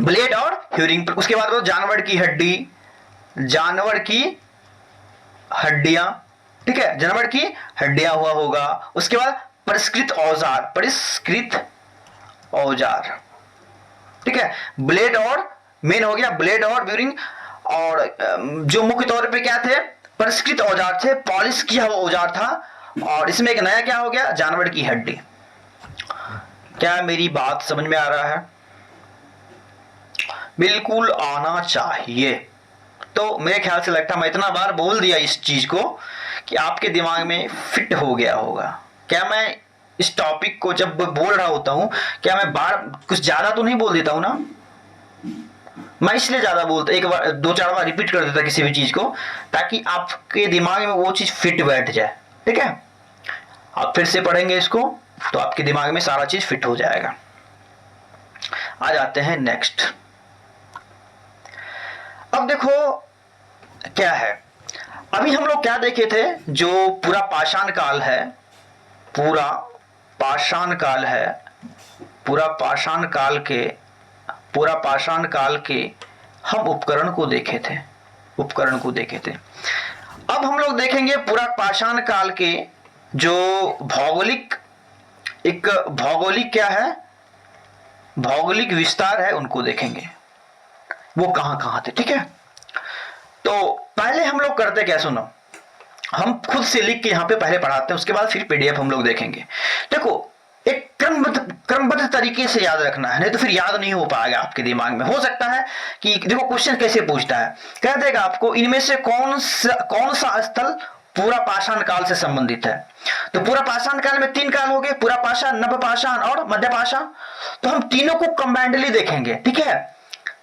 ब्लेड और ह्यूरिंग। उसके बाद जानवर की हड्डी, जानवर की हड्डियां, ठीक है, जानवर की हड्डियां हुआ होगा। उसके बाद परिष्कृत औजार, परिष्कृत औजार, ठीक है, ब्लेड और मेन हो गया ब्लेड और ब्यूरिंग। और जो मुख्य तौर पे क्या थे, परिष्कृत औजार थे, पॉलिश किया हुआ औजार था। और इसमें एक नया क्या हो गया, जानवर की हड्डी। क्या मेरी बात समझ में आ रहा है, बिल्कुल आना चाहिए। तो मेरे ख्याल से लगता है मैं इतना बार बोल दिया इस चीज को कि आपके दिमाग में फिट हो गया होगा। क्या मैं इस टॉपिक को जब बोल रहा होता हूं, क्या मैं बार कुछ ज्यादा तो नहीं बोल देता हूं ना, मैं इसलिए ज्यादा बोलता, एक बार दो चार बार रिपीट कर देता किसी भी चीज को, ताकि आपके दिमाग में वो चीज फिट बैठ जाए। ठीक है, आप फिर से पढ़ेंगे इसको तो आपके दिमाग में सारा चीज फिट हो जाएगा। आ जाते हैं नेक्स्ट। अब देखो क्या है, अभी हम लोग क्या देखे थे, जो पूरा पाषाण काल है, पूरा पाषाण काल है, पूरा पाषाण काल के, पूरा पाषाण काल के हम उपकरण को देखे थे, उपकरण को देखे थे। अब हम लोग देखेंगे पूरा पाषाण काल के जो भौगोलिक, एक भौगोलिक क्या है, भौगोलिक विस्तार है, उनको देखेंगे वो कहां कहां थे। ठीक है, तो पहले हम लोग करते क्या, सुनो, हम खुद से लिख के यहां पे पहले पढ़ाते हैं, उसके बाद फिर पीडीएफ हम लोग देखेंगे। देखो एक क्रमबद्ध तरीके से याद रखना है, नहीं तो फिर याद नहीं हो पाएगा आपके दिमाग में। हो सकता है कि देखो क्वेश्चन कैसे पूछता है, कह देगा आपको इनमें से कौन सा स्थल पूरा पाषाण काल से संबंधित है। तो पूरा पाषाण काल में तीन काल हो गए, पूरा पाषाण, नभ पाषाण और मध्य पाषाण। तो हम तीनों को कंबाइंडली देखेंगे। ठीक है,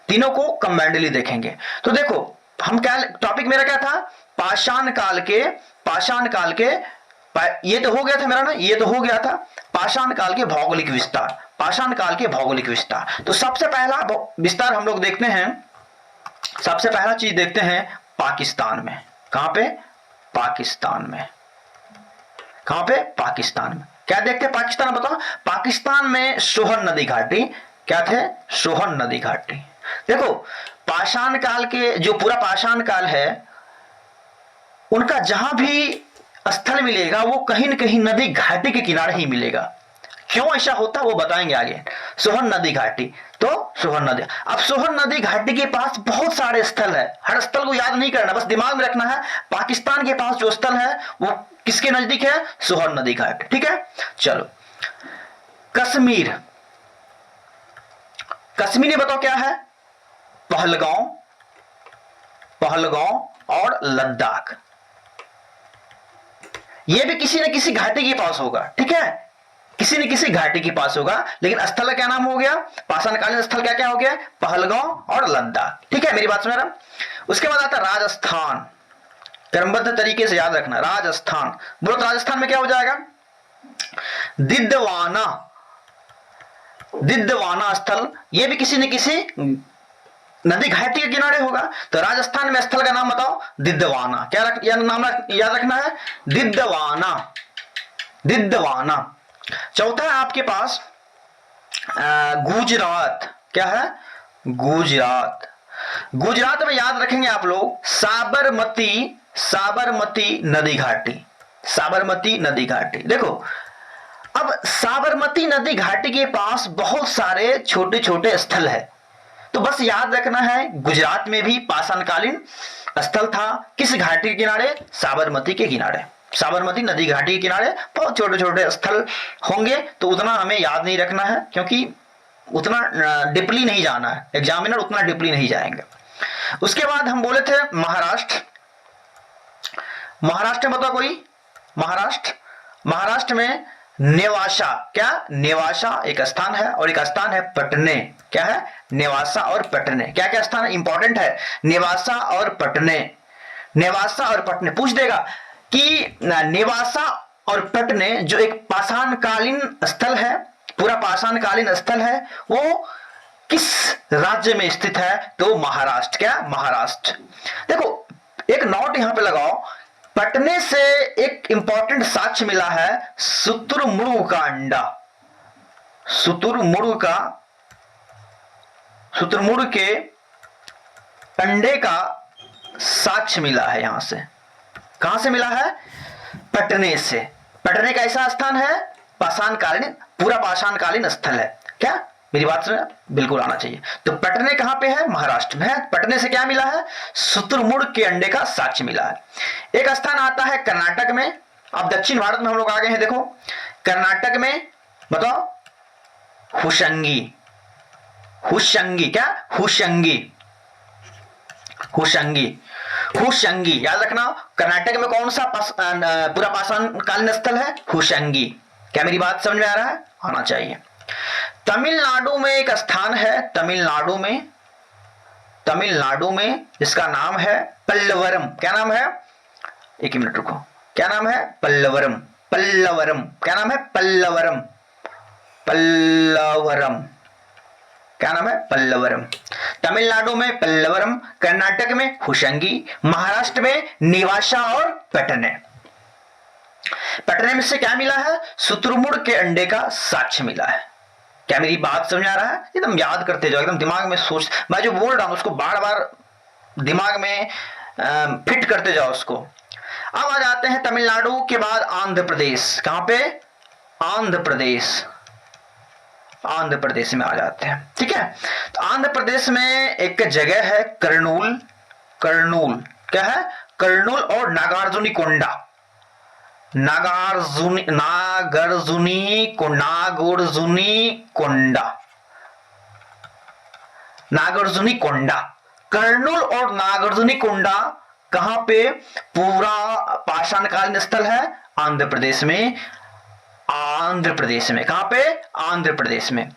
तीनों को कंबाइंडली देखेंगे। तो देखो हम क्या, टॉपिक मेरा क्या था, पाषाण काल के, पाषाण काल के, ये तो हो गया था मेरा ना, ये तो हो गया था पाषाण काल के भौगोलिक विस्तार, पाषाण काल के भौगोलिक विस्तार। तो सबसे पहला विस्तार हम लोग देखते हैं, सबसे पहला चीज देखते हैं पाकिस्तान में। कहां पे, पाकिस्तान में। कहां पे, पाकिस्तान में। क्या देखते हैं पाकिस्तान, बताओ। पाकिस्तान में सोहन नदी घाटी, क्या थे, सोहन नदी घाटी। देखो पाषाण काल के, जो पूरा पाषाण काल है, उनका जहां भी स्थल मिलेगा वो कहीं न कहीं नदी घाटी के किनारे ही मिलेगा। क्यों ऐसा होता वो बताएंगे आगे। सोहन नदी घाटी, तो सोहन नदी, अब सोहन नदी घाटी के पास बहुत सारे स्थल है, हर स्थल को याद नहीं करना, बस दिमाग में रखना है। पाकिस्तान के पास जो स्थल है वो किसके नजदीक है, सोहन नदी घाट। ठीक है, चलो कश्मीर, कश्मीर में बताओ क्या है, पहलगांव, पहलगांव और लद्दाख। यह भी किसी न किसी घाटी के पास होगा। ठीक है, किसी न किसी घाटी के पास होगा, लेकिन स्थल का क्या नाम हो गया, पाषाणकालीन स्थल क्या क्या हो गया, पहलगांव और लद्दाख। ठीक है, मेरी बात सुन रहा। उसके बाद आता राजस्थान, क्रमबद्ध तरीके से याद रखना, राजस्थान। बोलो तो राजस्थान में क्या हो जाएगा, दिद्वाना, दिद्वाना स्थल, यह भी किसी न किसी नदी घाटी के किनारे होगा। तो राजस्थान में स्थल का नाम बताओ, दिद्वाना। क्या नाम याद रखना है, दिद्वाना, दिद्वाना। चौथा है आपके पास गुजरात, क्या है, गुजरात। गुजरात में याद रखेंगे आप लोग साबरमती, साबरमती नदी घाटी, साबरमती नदी घाटी। देखो अब साबरमती नदी घाटी के पास बहुत सारे छोटे छोटे स्थल है, तो बस याद रखना है गुजरात में भी पाषाणकालीन स्थल था। किस घाटी के किनारे? साबरमती के किनारे, साबरमती नदी घाटी के किनारे बहुत छोटे छोटे स्थल होंगे, तो उतना हमें याद नहीं रखना है क्योंकि उतना डीपली नहीं जाना है, एग्जामिनर उतना डीपली नहीं जाएंगे। उसके बाद हम बोले थे महाराष्ट्र, महाराष्ट्र में बताओ कोई? महाराष्ट्र, महाराष्ट्र में नेवासा, क्या? नेवासा एक स्थान है और एक स्थान है पटने। क्या है? नेवासा और पटने। क्या क्या स्थान है? इंपॉर्टेंट है, नेवासा और पटने। नेवासा और पटने पूछ देगा कि नेवासा और पटने जो एक पाषाणकालीन स्थल है, पूरा पाषाणकालीन स्थल है, वो किस राज्य में स्थित है? तो महाराष्ट्र। क्या? महाराष्ट्र। देखो एक नोट यहां पे लगाओ, पटने से एक इंपॉर्टेंट साक्ष्य मिला है शुतुरमुर्ग का अंडा, शुतुरमुर्ग का, शुतुरमुर्ग के अंडे का साक्ष्य मिला है यहां से। कहां से मिला है? पटने से। पटने का ऐसा स्थान है पाषाणकालीन, पूरा पाषाणकालीन स्थल है। क्या मेरी बात सुना? बिल्कुल आना चाहिए। तो पटने कहां पे है? महाराष्ट्र में है। पटने से क्या मिला है? शुतुरमुर्ग के अंडे का साक्ष्य मिला है। एक स्थान आता है कर्नाटक में। अब दक्षिण भारत में हम लोग आ गए हैं। देखो कर्नाटक में बताओ, हुशंगी, हुशंगी। क्या? हुशंगी, हुशंगी, हुशंगी याद रखना। कर्नाटक में कौन सा पूरा पाषाणकालीन स्थल है? हुशंगी। क्या मेरी बात समझ में आ रहा है? आना चाहिए। तमिलनाडु में एक स्थान है, तमिलनाडु में, तमिलनाडु में इसका नाम है पल्लवरम। क्या नाम है? एक मिनट रुको, क्या नाम है? पल्लवरम, पल्लवरम। क्या नाम है? पल्लवरम, पल्लवरम। क्या नाम है? पल्लवरम। तमिलनाडु में पल्लवरम, कर्नाटक में हुशंगी, महाराष्ट्र में नेवासा और पटने। पटने में से क्या मिला है? शुतुरमुर्ग के अंडे का साक्ष्य मिला है। क्या मेरी बात समझ आ रहा है? एकदम याद करते जाओ, एकदम दिमाग में सोच, मैं जो बोल रहा हूं उसको बार बार दिमाग में फिट करते जाओ उसको। अब आ जाते हैं तमिलनाडु के बाद आंध्र प्रदेश। कहां पे? आंध्र प्रदेश, आंध्र प्रदेश में आ जाते हैं। ठीक है, तो आंध्र प्रदेश में एक जगह है कर्नूल, कर्नूल। क्या है? कर्नूल और नागार्जुनी कोंडा, नागार्जुनी, नागार्जुनी को, नागार्जुनी कोंडा, नागार्जुनी कोंडा। कर्नूल और नागार्जुनी कोंडा कहां पे? पूरा पाषाणकालीन स्थल है आंध्र प्रदेश में, आंध्र प्रदेश में। कहां पे? आंध्र प्रदेश में,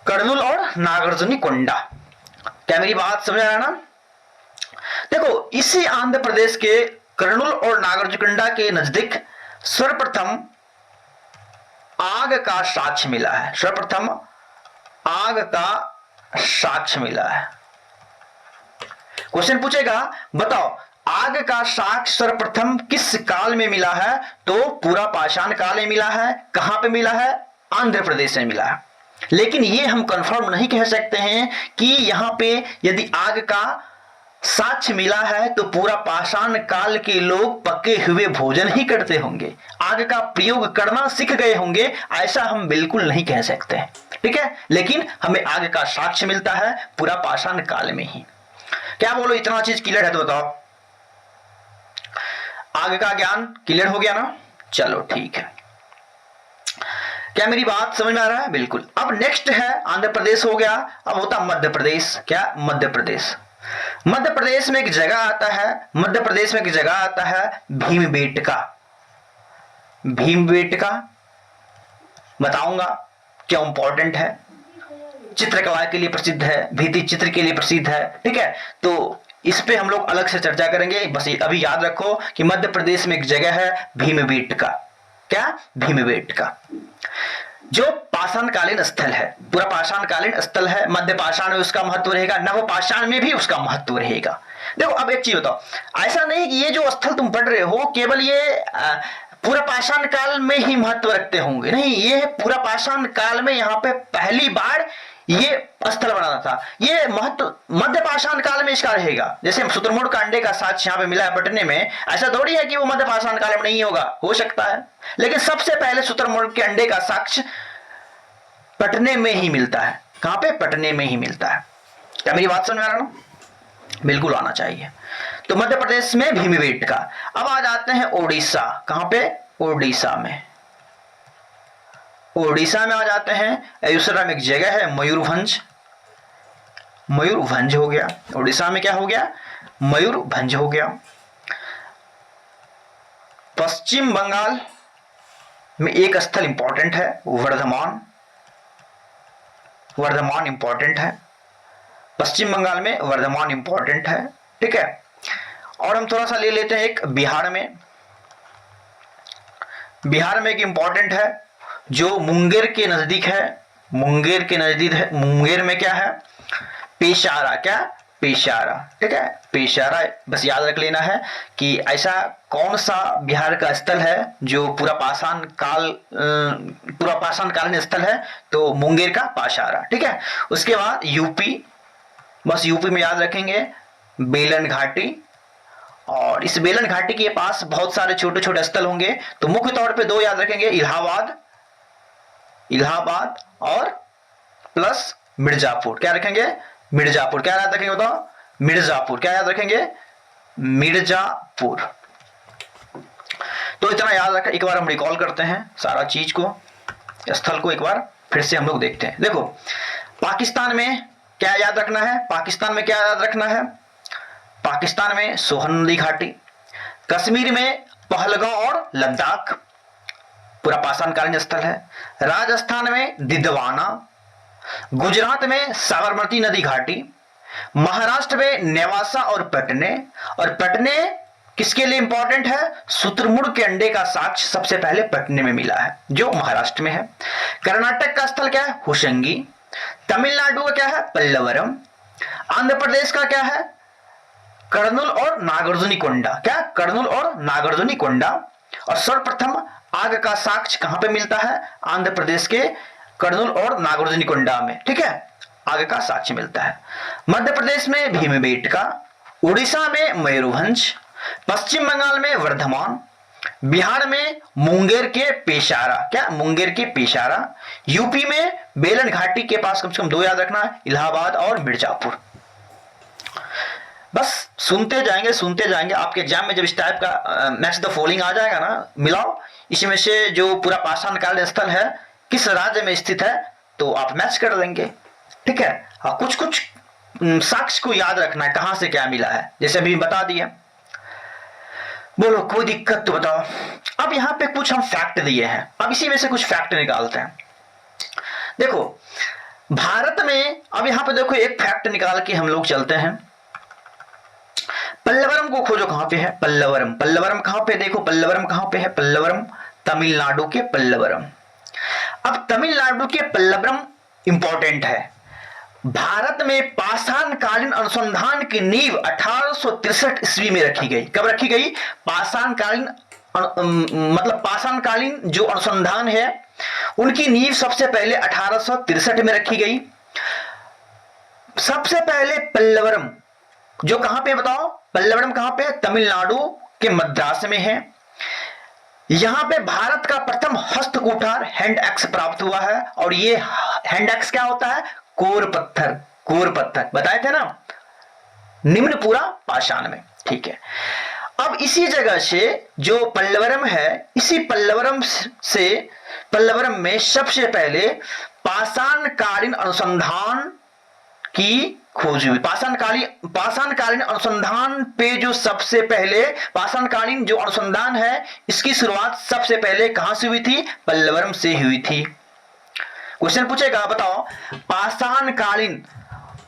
कर्नूल और नागार्जुनी कोंडा। क्या मेरी बात समझ आ रहा ना? देखो इसी आंध्र प्रदेश के कर्नूल और नागार्जुनकोंडा के नजदीक सर्वप्रथम आग का साक्ष्य मिला है, सर्वप्रथम आग का साक्ष्य मिला है। क्वेश्चन पूछेगा बताओ आग का साक्ष्य सर्वप्रथम किस काल में मिला है? तो पूरा पाषाण काल में मिला है। कहां पे मिला है? आंध्र प्रदेश में मिला है। लेकिन ये हम कंफर्म नहीं कह सकते हैं कि यहां पे यदि आग का साक्ष्य मिला है तो पूरा पाषाण काल के लोग पके हुए भोजन ही करते होंगे, आग का प्रयोग करना सीख गए होंगे, ऐसा हम बिल्कुल नहीं कह सकते। ठीक है, लेकिन हमें आग का साक्ष्य मिलता है पूरा पाषाण काल में ही। क्या बोलो, इतना चीज क्लियर है तो बताओ? आग का ज्ञान क्लियर हो गया ना? चलो ठीक है। क्या मेरी बात समझ में आ रहा है? बिल्कुल। अब नेक्स्ट है आंध्र प्रदेश हो गया, अब होता मध्य प्रदेश। क्या? मध्य प्रदेश। मध्य प्रदेश में एक जगह आता है, मध्य प्रदेश में एक जगह आता है भीमबेटका। भीमबेटका बताऊंगा क्यों इंपॉर्टेंट है, चित्रकला के लिए प्रसिद्ध है, भित्ति चित्र के लिए प्रसिद्ध है। ठीक है, तो इस पे हम लोग अलग से चर्चा करेंगे। बस अभी याद रखो कि मध्य प्रदेश में एक जगह है भीमबेटका। क्या? भीमबेटका, जो पाषाणकालीन स्थल है, पूरा पाषाणकालीन स्थल है। मध्य पाषाण में उसका महत्व रहेगा, नव पाषाण में भी उसका महत्व रहेगा। देखो अब एक चीज बताओ, ऐसा नहीं कि ये जो स्थल तुम पढ़ रहे हो केवल ये पूरा पाषाण काल में ही महत्व रखते होंगे, नहीं, ये पूरा पाषाण काल में यहाँ पे पहली बार ये स्थल बनाना था। ये महत्व मध्य पाषाण काल में इसका रहेगा। जैसे शुतुरमुर्ग का अंडे का साक्ष्य यहाँ पे मिला है पटने में, ऐसा थोड़ी है कि वो मध्य पाषाण काल में नहीं होगा, हो सकता है, लेकिन सबसे पहले शुतुरमुर्ग के अंडे का साक्ष्य पटने में ही मिलता है। कहां पे? पटने में ही मिलता है। क्या मेरी बात समझ में आ रहा है? बिल्कुल आना चाहिए। तो मध्य प्रदेश में भीमबेटका। अब आ जाते हैं ओडिशा। कहां पे? ओडिशा में। ओडिशा में आ जाते हैं, दूसरा में एक जगह है मयूरभंज। मयूरभंज हो गया। ओडिशा में क्या हो गया? मयूरभंज हो गया। पश्चिम बंगाल में एक स्थल इंपॉर्टेंट है, वर्धमान। वर्धमान इंपॉर्टेंट है। पश्चिम बंगाल में वर्धमान इंपॉर्टेंट है, ठीक है। और हम थोड़ा सा ले लेते हैं एक बिहार में। बिहार में एक इंपॉर्टेंट है जो मुंगेर के नजदीक है। मुंगेर के नजदीक है। मुंगेर में क्या है? पेशारा। क्या? पेशारा, ठीक है। पेशारा बस याद रख लेना है कि ऐसा कौन सा बिहार का स्थल है जो पूरा पाषाण कालीन स्थल है, तो मुंगेर का पेशारा, ठीक है। उसके बाद यूपी, बस यूपी में याद रखेंगे बेलन घाटी। और इस बेलन घाटी के पास बहुत सारे छोटे छोटे स्थल होंगे, तो मुख्य तौर पे दो याद रखेंगे, इलाहाबाद, इलाहाबाद और प्लस मिर्जापुर। क्या रखेंगे? मिर्जापुर। क्या याद रखेंगे बताओ? मिर्जापुर। क्या याद रखेंगे? मिर्जापुर। तो इतना याद रखा। एक बार हम रिकॉल करते हैं सारा चीज को, स्थल को एक बार फिर से हम लोग देखते हैं। देखो, पाकिस्तान में क्या याद रखना है? पाकिस्तान में क्या याद रखना है? पाकिस्तान में सोहन नदी घाटी। कश्मीर में पहलगांव और लद्दाख, पूरा पाषाणकालीन स्थल है। राजस्थान में दिदवाना। गुजरात में साबरमती नदी घाटी। महाराष्ट्र में नेवासा और पटने। और पटने किसके लिए इंपॉर्टेंट है? शुतुरमुर्ग के अंडे का साक्ष्य सबसे पहले पटने में मिला है, जो महाराष्ट्र में है। कर्नाटक का स्थल क्या है? होशंगी। तमिलनाडु का क्या है? पल्लवरम। आंध्र प्रदेश का क्या है? कर्नूल और नागार्जुनीकोंडा। क्या? कर्नूल और नागार्जुनीकोंडा। और सर्वप्रथम आग का साक्ष्य कहां पे मिलता है? आंध्र प्रदेश के कर्नूल और नागार्जुनीकोंडा में, ठीक है, आग का साक्ष्य मिलता है। मध्य प्रदेश में भीमबेटका। उड़ीसा में मयूरभंज। पश्चिम बंगाल में वर्धमान। बिहार में मुंगेर के पेशारा। क्या? मुंगेर के पेशारा। यूपी में बेलन घाटी के पास कम से कम दो याद रखना है, इलाहाबाद और मिर्जापुर। बस सुनते जाएंगे। आपके एग्जाम में जब इस टाइप का मैच द फॉलोइंग आ जाएगा ना, मिलाओ इसमें से जो पूरा पाषाणकालीन स्थल है किस राज्य में स्थित है, तो आप मैच कर लेंगे, ठीक है। हाँ, कुछ कुछ साक्ष्य को याद रखना है, कहां से क्या मिला है, जैसे अभी बता दिया। बोलो कोई दिक्कत तो बताओ। अब यहां पे कुछ हम फैक्ट दिए हैं, अब इसी में से कुछ फैक्ट निकालते हैं। देखो भारत में, अब यहां पे देखो एक फैक्ट निकाल के हम लोग चलते हैं। पल्लवरम को खोजो, कहां पे है पल्लवरम? पल्लवरम कहां पे? देखो पल्लवरम कहां पे है? पल्लवरम तमिलनाडु के पल्लवरम। अब तमिलनाडु के पल्लवरम इंपॉर्टेंट है। भारत में पाषाणकालीन अनुसंधान की नींव 1863 ईस्वी में रखी गई। कब रखी गई? पाषाणकालीन मतलब पाषाणकालीन जो अनुसंधान है उनकी नींव सबसे पहले 1863 में रखी गई। सबसे पहले पल्लवरम जो कहां पे बताओ? पल्लवरम कहां पे है? तमिलनाडु के मद्रास में है। यहां पे भारत का प्रथम हस्तकुठार हैंड एक्स प्राप्त हुआ है। और ये हैंड एक्स क्या होता है? कोर पत्थर। कोर पत्थर बताए थे ना, निम्न पूरा पाषाण में, ठीक है। अब इसी जगह से जो पल्लवरम है, इसी पल्लवरम में सबसे पहले पाषाणकालीन अनुसंधान की खोज हुई। पाषाणकालीन अनुसंधान पे जो सबसे पहले पाषाणकालीन जो अनुसंधान है इसकी शुरुआत सबसे पहले कहां से हुई थी? पल्लवरम से हुई थी। क्वेश्चन पूछेगा, बताओ पाषाणकालीन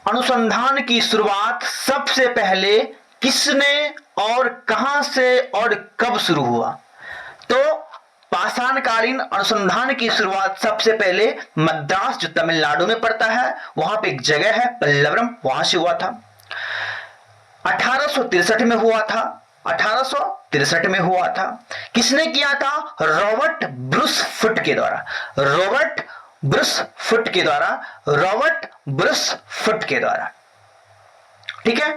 अनुसंधान की शुरुआत सबसे पहले किसने और कहां से और कब शुरू हुआ? तो पाषाणकालीन अनुसंधान की शुरुआत सबसे पहले मद्रास जो तमिलनाडु में पड़ता है वहां पे एक जगह है पल्लवरम, वहां से हुआ था। 1863 में हुआ था। 1863 में हुआ था। किसने किया था? रॉबर्ट ब्रूस फुट के द्वारा। रॉबर्ट ब्रुस फुट के द्वारा, रॉबर्ट ब्रुस फुट के द्वारा। ठीक है,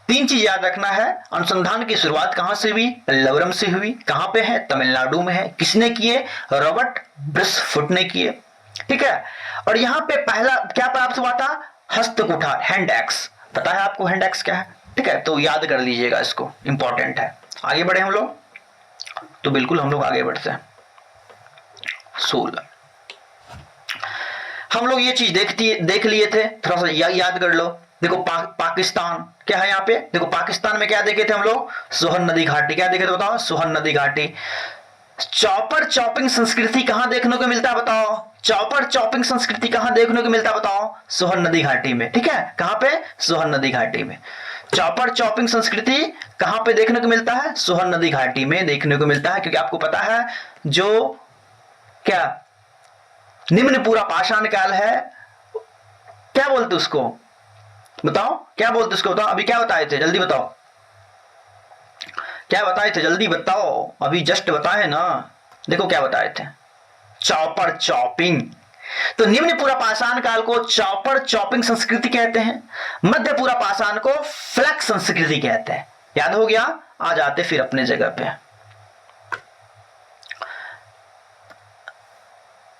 3 चीज याद रखना है। अनुसंधान की शुरुआत कहां से हुई? पल्लवरम से हुई। कहां पे है? तमिलनाडु में है। किसने किए? रॉबर्ट ब्रुस फुट ने किए। ठीक है, और यहां पे पहला क्या प्राप्त हुआ था? हस्तकुठार, हैंड एक्स। पता है आपको हैंड एक्स क्या है? ठीक है, तो याद कर लीजिएगा इसको, इंपॉर्टेंट है। आगे बढ़े हम लोग, तो बिल्कुल हम लोग आगे बढ़ते हैं। 16 हम लोग ये चीज देख लिए थे, थोड़ा सा याद कर लो। देखो पाकिस्तान क्या है यहाँ पे? देखो पाकिस्तान में क्या देखे थे हम लोग? सोहन नदी घाटी। क्या देखे थे बताओ? सोहन नदी घाटी। चॉपर चॉपिंग संस्कृति कहां देखने को मिलता है बताओ? चॉपर चॉपिंग संस्कृति कहां देखने को मिलता है बताओ? सोहन नदी घाटी में। ठीक है, कहां पे? सोहन नदी घाटी में। चॉपर चॉपिंग संस्कृति कहां पे देखने को मिलता है? सोहन नदी घाटी में देखने को मिलता है, क्योंकि आपको पता है जो क्या निम्न पूरा पाषाण काल है, क्या बोलते उसको बताओ? क्या बोलते उसको बताओ? अभी क्या बताए थे, जल्दी बताओ, क्या बताए थे? जल्दी बताओ, अभी जस्ट बताए ना। देखो क्या बताए थे, चॉपर चॉपिंग। तो निम्न पूरा पाषाण काल को चॉपर चॉपिंग संस्कृति कहते हैं। मध्य पूरा पाषाण को फ्लैक्स संस्कृति कहते हैं। याद हो गया? आ जाते फिर अपने जगह पे।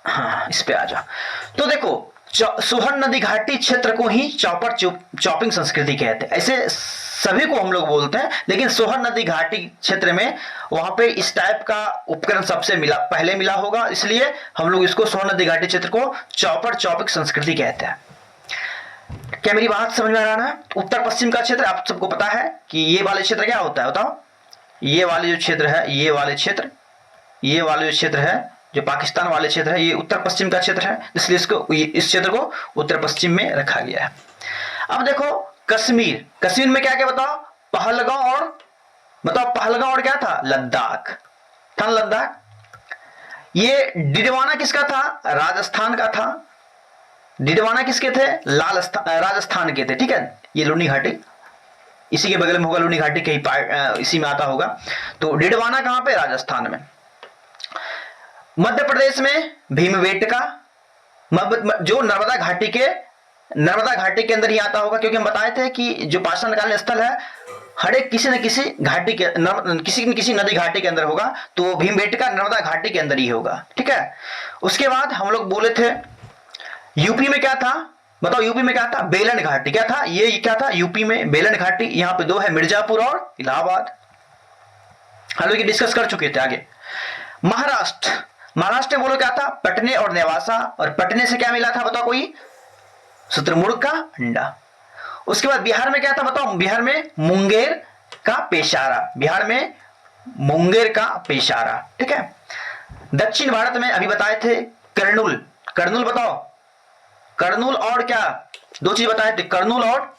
हाँ, इस पे आ जाओ। तो देखो सोहन नदी घाटी क्षेत्र को ही चॉपर चॉपिंग संस्कृति कहते हैं। ऐसे सभी को हम लोग बोलते हैं, लेकिन सोहन नदी घाटी क्षेत्र में वहां पे इस टाइप का उपकरण सबसे पहले मिला होगा, इसलिए हम लोग इसको सोहन नदी घाटी क्षेत्र को चॉपर चॉपिंग संस्कृति कहते हैं। क्या मेरी बात समझ में आ रहा है? उत्तर पश्चिम का क्षेत्र आप सबको पता है कि ये वाले क्षेत्र क्या होता है बताओ? ये वाले जो क्षेत्र है, ये वाले जो क्षेत्र है, जो पाकिस्तान वाले क्षेत्र है, ये उत्तर पश्चिम का क्षेत्र है, इसलिए इस क्षेत्र को उत्तर पश्चिम में रखा गया है। अब देखो कश्मीर में क्या क्या बताओ? पहलगांव और बताओ, पहलगांव और क्या था? लद्दाख था, लद्दाख। ये डिडवाना किसका था? राजस्थान का था। डिडवाना किसके थे? राजस्थान के थे। ठीक है, ये लुनी घाटी इसी के बगल में होगा, लुनी घाटी के ही इसी में आता होगा। तो डिडवाना कहां पे? राजस्थान में। मध्य प्रदेश में भीमबेटका, जो नर्मदा घाटी के अंदर ही आता होगा, क्योंकि हम बताए थे कि जो पाषाण कालीन स्थल है हर एक किसी न किसी घाटी के किसी नदी घाटी के अंदर होगा, तो भीमबेटका नर्मदा घाटी के अंदर ही होगा। ठीक है, उसके बाद हम लोग बोले थे यूपी में क्या था बताओ? यूपी में क्या था? बेलन घाटी। क्या था ये? क्या था यूपी में? बेलन घाटी। यहां पे 2 है, मिर्जापुर और इलाहाबाद। हम लोग डिस्कस कर चुके थे। आगे महाराष्ट्र में बोलो क्या था? पटने और नेवासा। और पटने से क्या मिला था बताओ? कोई शुतुरमुर्ग का अंडा। उसके बाद बिहार में क्या था बताओ? बिहार में मुंगेर का पेशारा। बिहार में मुंगेर का पेशारा। ठीक है, दक्षिण भारत में अभी बताए थे कर्नूल बताओ? कर्नूल और क्या? 2 चीज बताए थे, कर्नूल और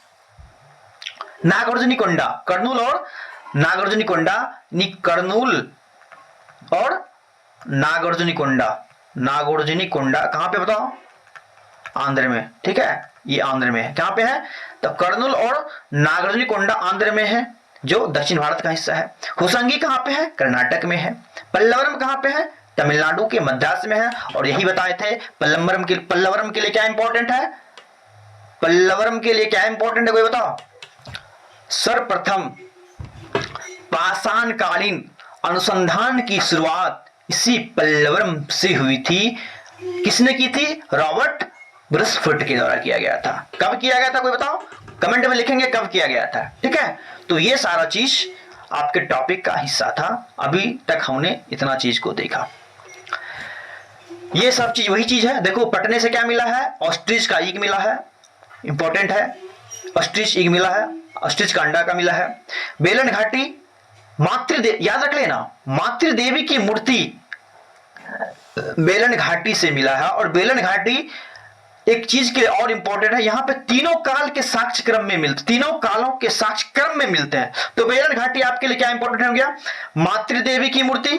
नागार्जुनीकोंडा। कर्नूल और नागार्जुनीकोंडा, कर्नूल और नागार्जुनीकोंडा कहां पे बताओ? आंध्र में। ठीक है, ये आंध्र में है। कहां पे है? तो कर्नूल और नागार्जुनीकोंडा आंध्र में है, जो दक्षिण भारत का हिस्सा है। होसंगी कहां पे है? कर्नाटक में है। पल्लवरम कहां पे है? तमिलनाडु के मद्रास में है। और यही बताए थे पल्लवरम के लिए क्या इंपॉर्टेंट है? पल्लवरम के लिए क्या इंपॉर्टेंट है, कोई बताओ? सर्वप्रथम पाषाण कालीन अनुसंधान की शुरुआत इसी पल्लवरम से हुई थी। किसने की थी? रॉबर्ट ब्रुस फुट के द्वारा किया गया था। कब किया गया था कोई बताओ? कमेंट में लिखेंगे कब किया गया था। ठीक है, तो ये सारा चीज आपके टॉपिक का हिस्सा था। अभी तक हमने इतना चीज को देखा। ये सब चीज वही चीज है। देखो पटने से क्या मिला है? ऑस्ट्रिच का ईग मिला है, इंपॉर्टेंट है। ऑस्ट्रिच ईग मिला है, ऑस्ट्रिच का अंडा का मिला है। बेलन घाटी याद रख लेना, मातृदेवी की मूर्ति बेलन घाटी से मिला है। और बेलन घाटी एक चीज के लिए और इंपॉर्टेंट है, यहां पे तीनों काल के साक्ष्य क्रम में मिलते, तीनों कालों के साक्ष्य क्रम में मिलते हैं। तो बेलन घाटी आपके लिए क्या इंपॉर्टेंट हो गया? मातृदेवी की मूर्ति,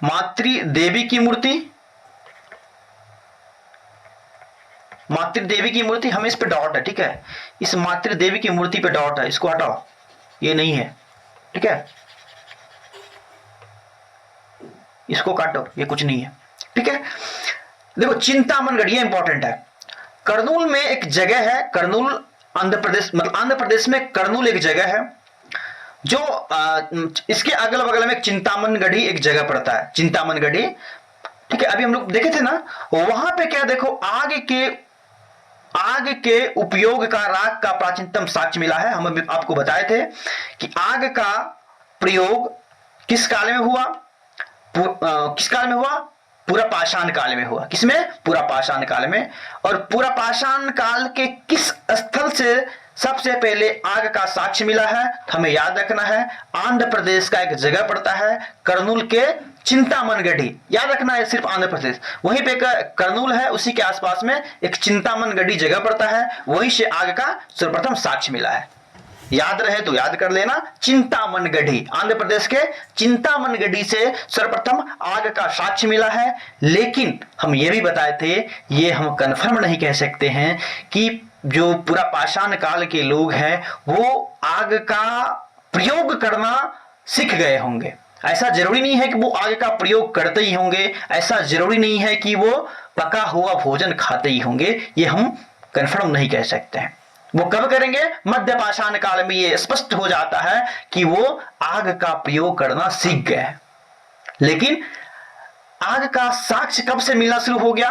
मातृदेवी की मूर्ति हमें इस पे डॉट है। ठीक है, इस मातृदेवी की मूर्ति पे डॉट है, इसको हटाओ, ये नहीं है। ठीक है, इसको काटो, ये कुछ नहीं है। ठीक है, देखो चिंतामनगढ़ ये इंपॉर्टेंट है। कर्नूल में एक जगह है, कर्नूल आंध्र प्रदेश, मतलब आंध्र प्रदेश में कर्नूल एक जगह है जो इसके अगल बगल में एक चिंतामनगढ़ी एक जगह पड़ता है, चिंतामनगढ़ी। ठीक है, अभी हम लोग देखे थे ना, वहां पे क्या देखो, आग के उपयोग का राख का प्राचीनतम साक्ष्य मिला है। हम अभी आपको बताए थे कि आग का प्रयोग किस काल में हुआ, किस काल में हुआ, पूरा पाषाण काल में हुआ। किसमें? पूरा पाषाण काल में। और पूरा पाषाण काल के किस स्थल से सबसे पहले आग का साक्ष्य मिला है? हमें याद रखना है, आंध्र प्रदेश का एक जगह पड़ता है कर्नूल के चिंतामनगढ़ी, याद रखना है, सिर्फ आंध्र प्रदेश। वहीं पे कर्नूल है, उसी के आसपास में एक चिंतामनगढ़ी जगह पड़ता है, वहीं से आग का सर्वप्रथम साक्ष्य मिला है। याद रहे तो याद कर लेना, चिंतामनगढ़ी, आंध्र प्रदेश के चिंतामनगढ़ी से सर्वप्रथम आग का साक्ष्य मिला है। लेकिन हम ये भी बताए थे, ये हम कंफर्म नहीं कह सकते हैं कि जो पूरा पाषाण काल के लोग हैं वो आग का प्रयोग करना सीख गए होंगे। ऐसा जरूरी नहीं है कि वो आग का प्रयोग करते ही होंगे, ऐसा जरूरी नहीं है कि वो पका हुआ भोजन खाते ही होंगे, ये हम कंफर्म नहीं कह सकते हैं। वो कब करेंगे? मध्य पाषाण काल में ये स्पष्ट हो जाता है कि वो आग का प्रयोग करना सीख गए। लेकिन आग का साक्ष्य कब से मिलना शुरू हो गया?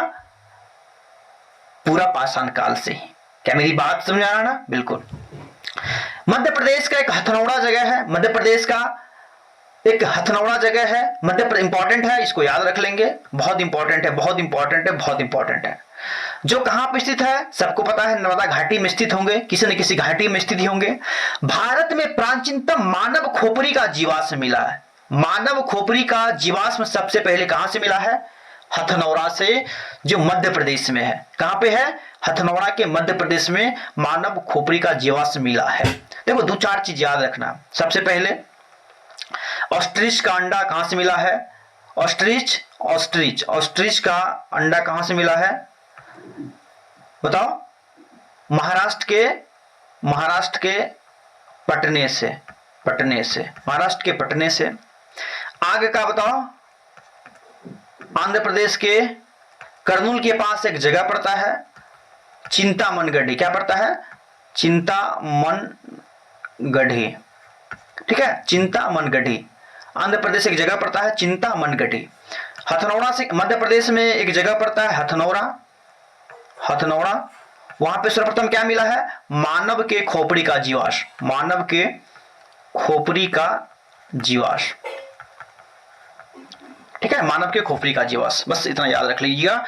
पूरा पाषाण काल से ही। क्या मेरी बात समझ आ रहा ना? बिल्कुल। मध्य प्रदेश का एक हथनौड़ा जगह है, मध्य प्रदेश का एक हथनौड़ा जगह है, मध्य प्रदेश इंपॉर्टेंट है, इसको याद रख लेंगे, बहुत इंपॉर्टेंट है, बहुत इंपॉर्टेंट है, बहुत इंपॉर्टेंट है। जो कहां पर स्थित है? सबको पता है, नर्मदा घाटी में स्थित होंगे, किसी न किसी घाटी में स्थित होंगे। भारत में प्राचीनतम मानव खोपड़ी का जीवाश्म मिला है। मानव खोपड़ी का जीवाश्म सबसे पहले कहां से मिला है? हथनौरा से, जो मध्य प्रदेश में है। कहां पे है? हथनौरा के मध्य प्रदेश में मानव खोपड़ी का जीवाश्म मिला है। देखो दो चार चीज याद रखना। सबसे पहले ऑस्ट्रिच का अंडा कहां से मिला है? ऑस्ट्रिच का अंडा कहां से मिला है बताओ? महाराष्ट्र के पटने से, महाराष्ट्र के पटने से। आग का बताओ? आंध्र प्रदेश के कर्नूल के पास एक जगह पड़ता है चिंतामनगढ़ी। क्या पड़ता है? चिंतामनगढ़ी। ठीक है, चिंतामनगढ़ी। आंध्र प्रदेश एक जगह पड़ता है चिंतामनगढ़ी। हथनौरा से मध्य प्रदेश में एक जगह पड़ता है हथनौरा। वहां पे सर्वप्रथम क्या मिला है? मानव के खोपड़ी का जीवाश्म, मानव के खोपड़ी का जीवाश्म। ठीक है, मानव के खोपड़ी का जीवाश्म, बस इतना याद रख लीजिएगा,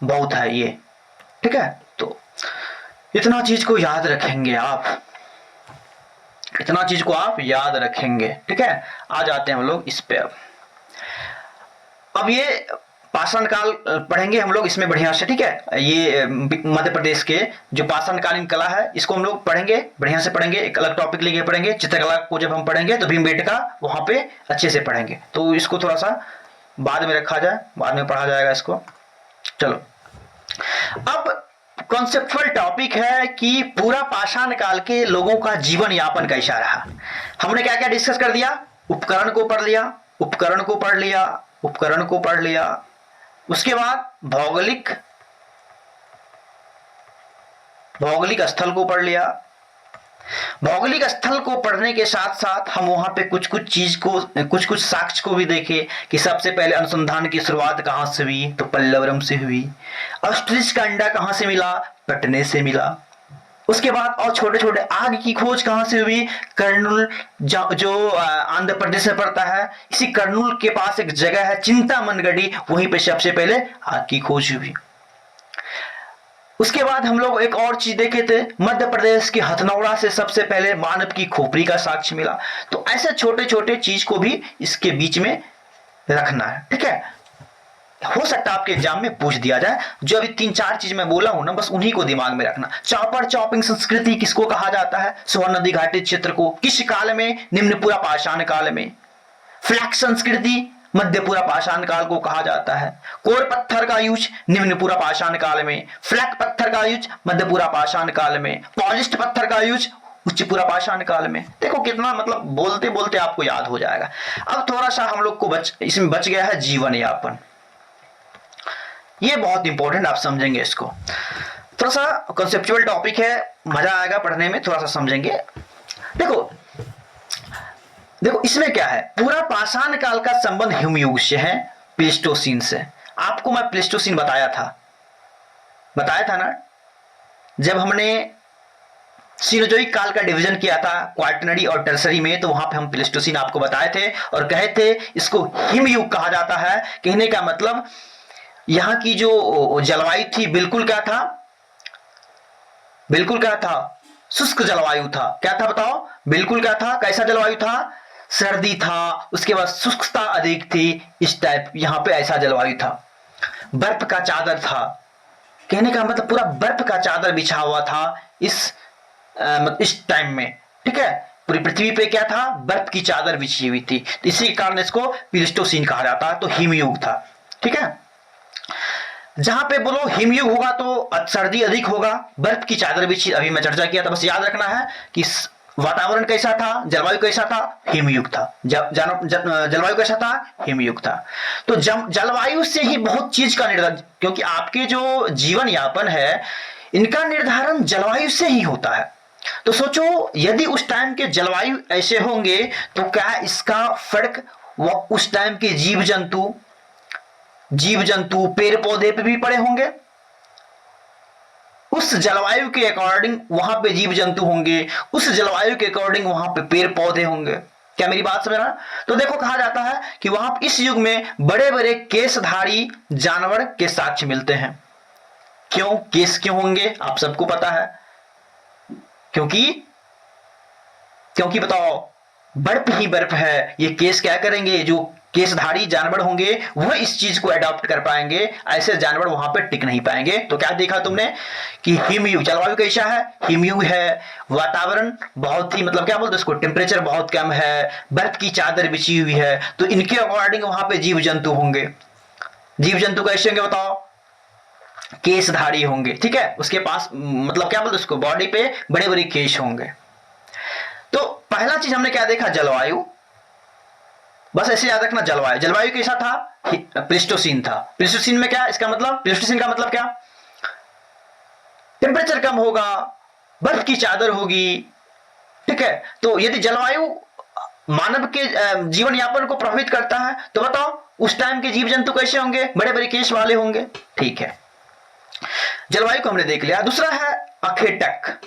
बहुत है ये। ठीक है, तो इतना चीज को याद रखेंगे आप, इतना चीज को आप याद रखेंगे। ठीक है, आ जाते हैं हम लोग इस पे। अब ये पाषाण काल पढ़ेंगे हम लोग इसमें बढ़िया से। ठीक है, ये मध्य प्रदेश के जो पाषाणकालीन कला है इसको हम लोग पढ़ेंगे, बढ़िया से पढ़ेंगे, एक अलग टॉपिक लेके पढ़ेंगे। चित्रकला को जब हम पढ़ेंगे तो भीमबेटका वहां पे अच्छे से पढ़ेंगे, तो इसको थोड़ा सा बाद में रखा जाए, बाद में पढ़ा जाएगा इसको। चलो, अब कॉन्सेप्चुअल टॉपिक है कि पूरा पाषाण काल के लोगों का जीवन यापन कैसा रहा। हमने क्या क्या डिस्कस कर दिया? उपकरण को पढ़ लिया, उपकरण को पढ़ लिया। उसके बाद भौगोलिक स्थल को पढ़ लिया। भौगोलिक स्थल को पढ़ने के साथ साथ हम वहां पे कुछ साक्ष्य को भी देखे कि सबसे पहले अनुसंधान की शुरुआत कहां से हुई, तो पल्लवरम से हुई। ऑस्ट्रिच का अंडा कहां से मिला? पटने से मिला। उसके बाद और छोटे छोटे आग की खोज कहां से हुई? कर्नूल, जो आंध्र प्रदेश में पड़ता है, इसी कर्नूल के पास एक जगह है चिंतामनगढ़ी, वहीं पे सबसे पहले आग की खोज हुई। उसके बाद हम लोग एक और चीज देखे थे, मध्य प्रदेश के हथनौरा से सबसे पहले मानव की खोपड़ी का साक्ष्य मिला। तो ऐसे छोटे छोटे चीज को भी इसके बीच में रखना है। ठीक है, हो सकता है आपके एग्जाम में पूछ दिया जाए। जो अभी 3-4 चीज मैं बोला हूं ना, बस उन्हीं को दिमाग में रखना। चॉपिंग संस्कृति किसको कहा जाता है? स्वर्ण नदी घाटी क्षेत्र को। किस काल में? निम्नपुरा पाषाण काल में। फ्लैक्स संस्कृति मध्यपुरा पाषाण काल को कहा जाता है। कोर पत्थर का यूज निम्नपुरा पाषाण काल में। फ्लैक पत्थर का यूज मध्यपुरा पाषाण काल में। पॉलिश्ड पत्थर का यूज उच्चपुरा पाषाण काल में। देखो कितना, मतलब बोलते बोलते आपको याद हो जाएगा। अब थोड़ा सा हम लोग को इसमें बच गया है जीवन यापन। ये बहुत इंपॉर्टेंट, आप समझेंगे इसको। थोड़ा सा कॉन्सेप्चुअल टॉपिक है, मजा आएगा पढ़ने में, थोड़ा सा समझेंगे। देखो देखो इसमें क्या है, पूरा पाषाण काल का संबंध हिमयुग से है, प्लेस्टोसीन से। आपको मैं प्लेस्टोसीन बताया था ना, जब हमने सीनोजोइक काल का डिवीजन किया था क्वार्टनरी और टर्सरी में, तो वहां पे हम प्लेस्टोसीन आपको बताए थे और कहे थे इसको हिमयुग कहा जाता है। कहने का मतलब यहां की जो जलवायु थी बिल्कुल क्या था, शुष्क जलवायु था। क्या था बताओ, बिल्कुल क्या था, कैसा जलवायु था, सर्दी था, उसके बाद शुष्कता अधिक थी, इस टाइप यहां पे ऐसा जलवायु था। बर्फ का चादर था, कहने का मतलब पूरा बर्फ का चादर बिछा हुआ था इस टाइम में, ठीक है। पूरी पृथ्वी पे क्या था, बर्फ की चादर बिछी हुई थी, तो इसी के कारण इसको प्लेस्टोसीन कहा जाता है, तो हिमयुग था, ठीक है। जहां पे बोलो हिमयुग होगा तो सर्दी अधिक होगा, बर्फ की चादर बिछी, अभी मैं चर्चा किया था, बस याद रखना है कि वातावरण कैसा था, जलवायु कैसा था, हिमयुग था। जलवायु कैसा था, हिमयुग था। तो जलवायु से ही बहुत चीज का निर्धारण, क्योंकि आपके जो जीवन यापन है इनका निर्धारण जलवायु से ही होता है। तो सोचो यदि उस टाइम के जलवायु ऐसे होंगे तो क्या इसका फर्क वो उस टाइम के जीव जंतु पेड़ पौधे पे भी पड़े होंगे। उस जलवायु के अकॉर्डिंग वहां पे जीव जंतु होंगे, उस जलवायु के अकॉर्डिंग वहां पे पेड़ पौधे होंगे। क्या मेरी बात समझ रहा? तो देखो कहा जाता है कि वहां इस युग में बड़े बड़े केसधारी जानवर के साक्ष्य मिलते हैं। क्यों केस क्यों होंगे, आप सबको पता है, क्योंकि बताओ बर्फ ही बर्फ है, ये केस क्या करेंगे, जो केसधारी जानवर होंगे वह इस चीज को अडॉप्ट कर पाएंगे, ऐसे जानवर वहां पे टिक नहीं पाएंगे। तो क्या देखा तुमने कि हिमयुग, जलवायु कैसा है, हिमयुग है, वातावरण बहुत ही मतलब क्या बोलते उसको, टेम्परेचर बहुत कम है, बर्फ की चादर बिछी हुई है, तो इनके अकॉर्डिंग वहां पे जीव जंतु होंगे। जीव जंतु कैसे होंगे बताओ, केसधारी होंगे, ठीक है, उसके पास मतलब क्या बोलते उसको, बॉडी पे बड़े बड़े केश होंगे। तो पहला चीज हमने क्या देखा, जलवायु, बस ऐसे याद रखना, जलवायु कैसा था, प्लेस्टोसीन था। प्लेस्टोसीन में क्या, इसका मतलब प्लेस्टोसीन का मतलब क्या, टेम्परेचर कम होगा, बर्फ की चादर होगी, ठीक है। तो यदि जलवायु मानव के जीवन यापन को प्रभावित करता है तो बताओ उस टाइम के जीव जंतु कैसे होंगे, बड़े बड़े केश वाले होंगे, ठीक है। जलवायु को हमने देख लिया। दूसरा है अखेटक।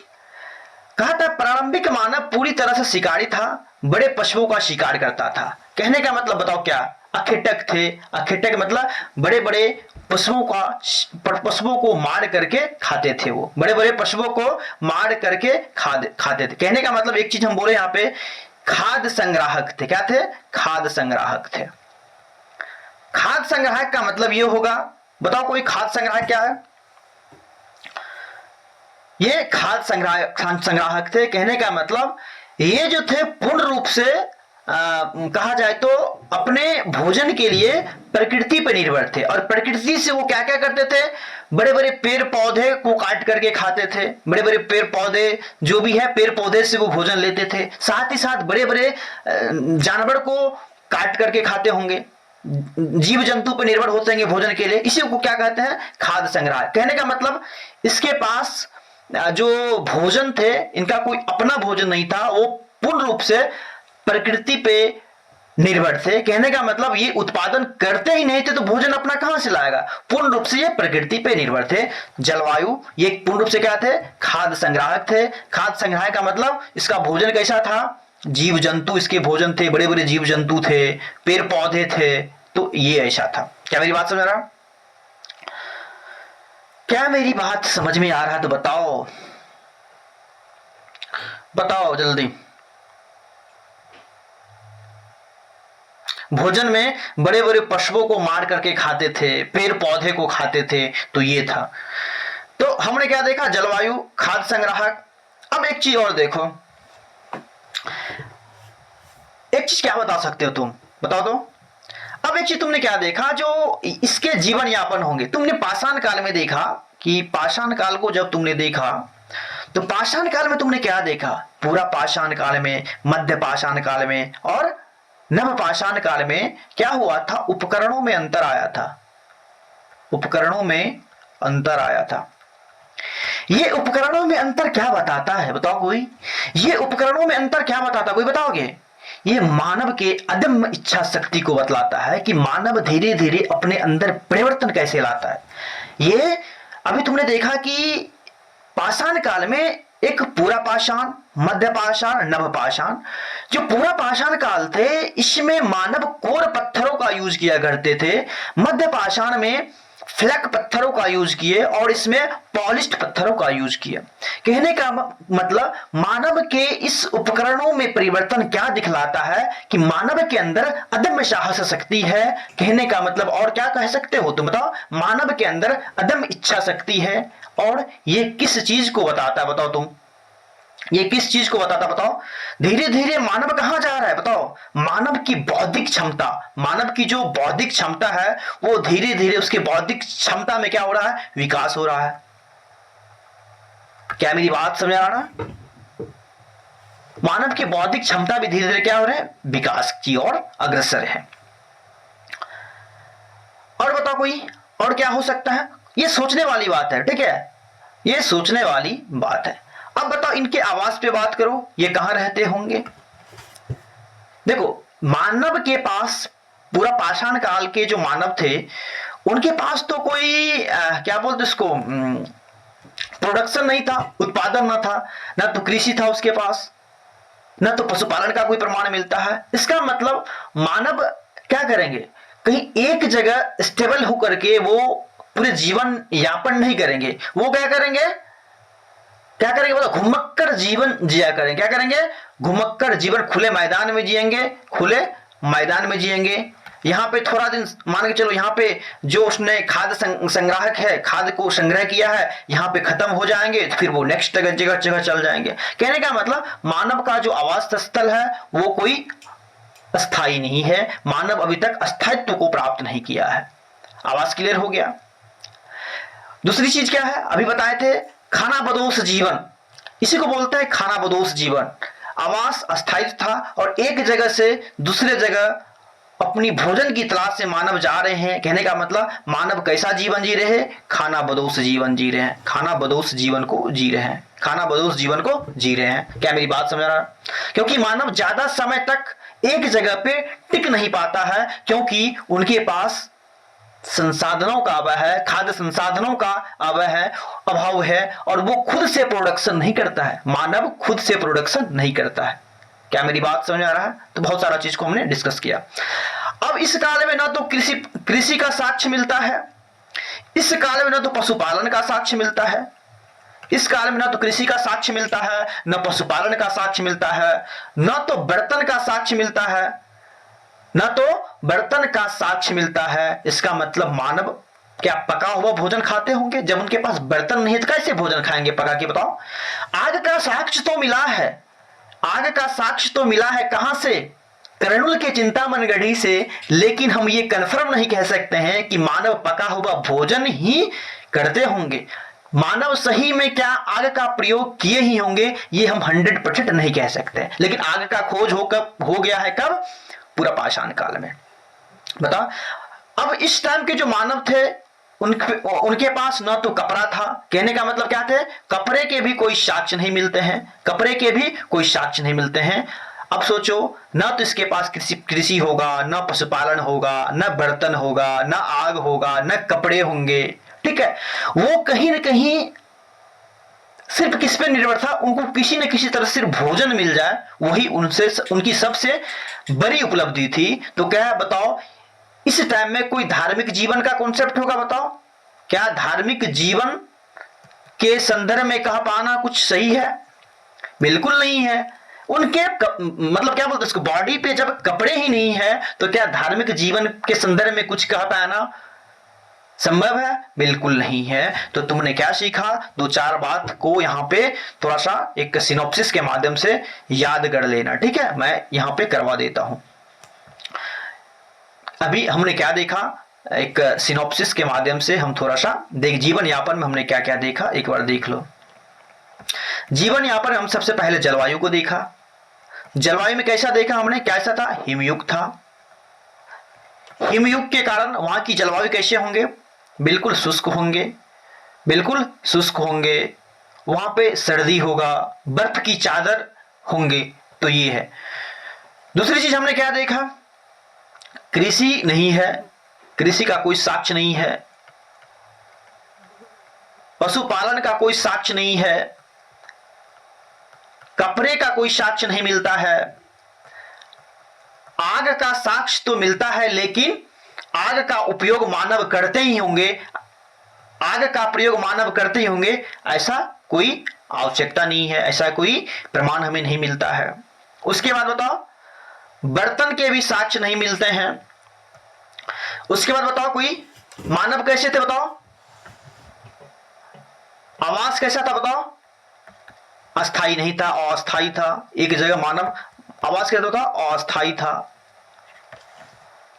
कहा था प्रारंभिक मानव पूरी तरह से शिकारी था, बड़े पशुओं का शिकार करता था। कहने का मतलब बताओ क्या, अखेटक थे। अखेटक मतलब बड़े बड़े पशुओं को मार करके खाते थे, वो बड़े बड़े पशुओं को मार करके खाते थे। कहने का मतलब एक चीज हम बोले यहाँ पे, खाद्य संग्राहक थे। क्या थे, खाद्य संग्राहक थे। खाद्य संग्राहक का मतलब ये होगा, बताओ कोई खाद्य संग्राहक क्या है, ये खाद्य संग्राहक थे। कहने का मतलब ये जो थे पूर्ण रूप से कहा जाए तो अपने भोजन के लिए प्रकृति पर निर्भर थे, और प्रकृति से वो क्या क्या करते थे, बड़े बड़े पेड़ पौधे को काट करके खाते थे। बड़े बड़े पेड़ पौधे जो भी है, पेड़ पौधे से वो भोजन लेते थे, साथ ही साथ बड़े बड़े जानवर को काट करके खाते होंगे, जीव जंतु पर निर्भर होते हैं भोजन के लिए। इसी को क्या कहते हैं, खाद्य संग्रह। कहने का मतलब इसके पास जो भोजन थे इनका कोई अपना भोजन नहीं था, वो पूर्ण रूप से प्रकृति पे निर्भर थे। कहने का मतलब ये उत्पादन करते ही नहीं थे तो भोजन अपना कहां से लाएगा, पूर्ण रूप से ये प्रकृति पे निर्भर थे। जलवायु ये पूर्ण रूप से क्या थे, खाद्य संग्राहक थे। खाद्य संग्राहक का मतलब इसका भोजन कैसा था, जीव जंतु इसके भोजन थे, बड़े बड़े जीव जंतु थे, पेड़ पौधे थे, तो ये ऐसा था। क्या मेरी बात समझ रहा, क्या मेरी बात समझ में आ रहा है तो बताओ, बताओ जल्दी। भोजन में बड़े बड़े पशुओं को मार करके खाते थे, पेड़ पौधे को खाते थे, तो ये था। तो हमने क्या देखा, जलवायु, खाद्य संग्राहक। अब एक चीज और देखो, एक चीज क्या बता सकते हो तुम, बताओ तो। अब एक चीज तुमने क्या देखा, जो इसके जीवन यापन होंगे। तुमने पाषाण काल में देखा कि पाषाण काल को जब तुमने देखा तो पाषाण काल में तुमने क्या देखा, पूरा पाषाण काल में, मध्य पाषाण काल में और नव पाषाण काल में क्या हुआ था, उपकरणों में अंतर आया था। उपकरणों में अंतर आया था। ये उपकरणों में अंतर क्या बताता है बताओ कोई? ये उपकरणों में अंतर क्या बताता है, कोई बताओगे? ये मानव के अदम्य इच्छा शक्ति को बतलाता है कि मानव धीरे धीरे अपने अंदर परिवर्तन कैसे लाता है। ये अभी तुमने देखा कि पाषाण काल में एक पूरा पाषाण, मध्य पाषाण, नव पाषाण। जो पूरा पाषाण काल थे इसमें मानव कोर पत्थरों का यूज किया करते थे, मध्य पाषाण में फ्लैक पत्थरों का यूज किए और इसमें पॉलिश्ड पत्थरों का यूज किया। कहने का मतलब मानव के इस उपकरणों में परिवर्तन क्या दिखलाता है कि मानव के अंदर अदम्य साहस शक्ति है। कहने का मतलब और क्या कह सकते हो तुम बताओ? मानव के अंदर अदम्य इच्छा शक्ति है। और ये किस चीज को बताता है बताओ तुम? ये किस चीज को बताता बताओ? धीरे धीरे मानव कहां जा रहा है बताओ? मानव की बौद्धिक क्षमता, मानव की जो बौद्धिक क्षमता है वो धीरे धीरे उसके बौद्धिक क्षमता में क्या हो रहा है? विकास हो रहा है। क्या मेरी बात समझ आ रहा है? मानव की बौद्धिक क्षमता भी धीरे धीरे क्या हो रहा है? विकास की ओर अग्रसर है। और बताओ कोई और क्या हो सकता है? ये सोचने वाली बात है, ठीक है, ये सोचने वाली बात है। अब बताओ इनके आवास पे बात करो, ये कहां रहते होंगे? देखो मानव के पास पूरा पाषाण काल के जो मानव थे उनके पास तो कोई क्या बोलते इसको, प्रोडक्शन नहीं था, उत्पादन ना था, ना तो कृषि था उसके पास, ना तो पशुपालन का कोई प्रमाण मिलता है। इसका मतलब मानव क्या करेंगे? कहीं एक जगह स्टेबल होकर के वो पूरे जीवन यापन नहीं करेंगे। वो क्या करेंगे? क्या करेंगे बताओ? घुमक्कर जीवन जिया करेंगे। क्या करेंगे? घुमक्कर जीवन, खुले मैदान में जिएंगे, खुले मैदान में जिएंगे। यहाँ पे थोड़ा दिन मान के चलो, यहाँ पे जो उसने खाद्य संग्राहक है, खाद्य को संग्रह किया है, यहाँ पे खत्म हो जाएंगे, फिर वो नेक्स्ट जगह जगह चल जाएंगे। कहने का मतलब मानव का जो आवास स्थल है वो कोई अस्थाई नहीं है। मानव अभी तक अस्थायित्व को प्राप्त नहीं किया है। आवास क्लियर हो गया। दूसरी चीज क्या है? अभी बताए थे खानाबदोश जीवन, इसी को बोलते हैं खानाबदोश जीवन। आवास अस्थायी था और एक जगह से दूसरे जगह अपनी भोजन की तलाश से मानव जा रहे हैं। कहने का मतलब मानव कैसा जीवन जी रहे हैं? खानाबदोश जीवन जी रहे हैं। खानाबदोश जीवन को जी रहे हैं। खानाबदोश जीवन को जी रहे हैं। क्या मेरी बात समझ रहा है? क्योंकि मानव ज्यादा समय तक एक जगह पे टिक नहीं पाता है, क्योंकि उनके पास संसाधनों का अभाव है, खाद्य संसाधनों का अभाव है और वो खुद से प्रोडक्शन नहीं करता है। मानव खुद से प्रोडक्शन नहीं करता है। क्या मेरी बात समझ आ रहा है? तो बहुत सारा चीज को हमने डिस्कस किया। अब इस काल में ना तो कृषि का साक्ष्य मिलता है, इस काल में ना तो पशुपालन का साक्ष्य मिलता है, इस काल में ना तो कृषि का साक्ष्य मिलता है, न पशुपालन का साक्ष्य मिलता है, न तो बर्तन का साक्ष्य मिलता है, न तो बर्तन का साक्ष्य मिलता है। इसका मतलब मानव क्या पका हुआ भोजन खाते होंगे? जब उनके पास बर्तन नहीं है तो कैसे भोजन खाएंगे पका के बताओ? आग का साक्ष्य तो मिला है, आग का साक्ष्य तो मिला है कहां से? कर्नूल के चिंतामन गढ़ी से। लेकिन हम ये कंफर्म नहीं कह सकते हैं कि मानव पका हुआ भोजन ही करते होंगे। मानव सही में क्या आग का प्रयोग किए ही होंगे, ये हम 100% नहीं कह सकते। लेकिन आग का खोज हो गया है कब? पूरा पाषाण काल में। बता, अब इस टाइम के जो मानव थे उनके पास ना तो कपड़ा था। कहने का मतलब क्या थे? कपड़े के भी कोई साक्ष्य नहीं मिलते हैं, कपड़े के भी कोई साक्ष्य नहीं मिलते हैं। अब सोचो, ना तो इसके पास कृषि होगा, ना पशुपालन होगा, ना बर्तन होगा, ना आग होगा, ना कपड़े होंगे, ठीक है। वो कहीं ना कहीं सिर्फ किस पे निर्भर था? उनको किसी न किसी तरह सिर्फ भोजन मिल जाए, वही उनकी सबसे बड़ी उपलब्धि थी। तो क्या है बताओ, इस टाइम में कोई धार्मिक जीवन का कॉन्सेप्ट होगा बताओ? क्या धार्मिक जीवन के संदर्भ में कह पाना कुछ सही है? बिल्कुल नहीं है। उनके मतलब क्या बोलते, उसको बॉडी पे जब कपड़े ही नहीं है तो क्या धार्मिक जीवन के संदर्भ में कुछ कह पाना संभव है? बिल्कुल नहीं है। तो तुमने क्या सीखा? दो चार बात को यहाँ पे थोड़ा सा एक सिनॉप्सिस के माध्यम से याद कर लेना, ठीक है। मैं यहाँ पे करवा देता हूं। अभी हमने क्या देखा? एक सिनॉप्सिस के माध्यम से हम थोड़ा सा जीवन यापन में हमने क्या क्या देखा, एक बार देख लो। जीवन यापन हम सबसे पहले जलवायु को देखा। जलवायु में कैसा देखा हमने? कैसा था? हिमयुग था। हिमयुग के कारण वहां की जलवायु कैसे होंगे? बिल्कुल शुष्क होंगे, बिल्कुल शुष्क होंगे, वहां पे सर्दी होगा, बर्फ की चादर होंगे। तो ये है। दूसरी चीज हमने क्या देखा, कृषि नहीं है, कृषि का कोई साक्ष्य नहीं है, पशुपालन का कोई साक्ष्य नहीं है, कपड़े का कोई साक्ष्य नहीं मिलता है, आग का साक्ष्य तो मिलता है लेकिन आग का उपयोग मानव करते ही होंगे, आग का प्रयोग मानव करते ही होंगे, ऐसा कोई आवश्यकता नहीं है, ऐसा कोई प्रमाण हमें नहीं मिलता है। उसके बाद बताओ, बर्तन के भी साक्ष्य नहीं मिलते हैं। उसके बाद बताओ, कोई मानव कैसे थे बताओ, आवास कैसा था बताओ, अस्थाई नहीं था, अस्थाई था, एक जगह मानव आवास कैसा था, अस्थाई था।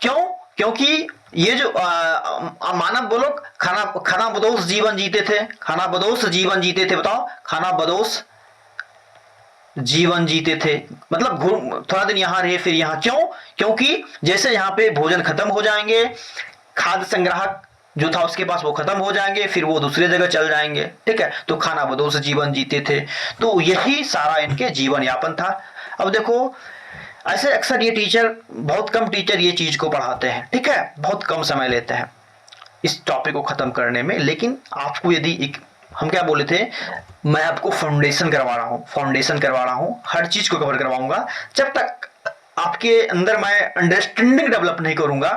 क्यों? क्योंकि ये जो मानव बोलो खाना बदोश जीवन जीते थे, खाना बदोश जीवन जीते थे, बताओ खाना बदोश जीवन जीते थे, मतलब थोड़ा दिन यहां रहे फिर यहां, क्यों? क्योंकि जैसे यहां पे भोजन खत्म हो जाएंगे, खाद्य संग्राहक जो था उसके पास वो खत्म हो जाएंगे, फिर वो दूसरी जगह चल जाएंगे, ठीक है। तो खाना बदोश जीवन जीते थे, तो यही सारा इनके जीवन यापन था। अब देखो, ऐसे अक्सर ये टीचर, बहुत कम टीचर ये चीज को पढ़ाते हैं, ठीक है, बहुत कम समय लेते हैं इस टॉपिक को खत्म करने में। लेकिन आपको यदि एक, हम क्या बोले थे, मैं आपको फाउंडेशन करवा रहा हूं, फाउंडेशन करवा रहा हूं, हर चीज को कवर करवाऊंगा। जब तक आपके अंदर मैं अंडरस्टैंडिंग डेवलप नहीं करूंगा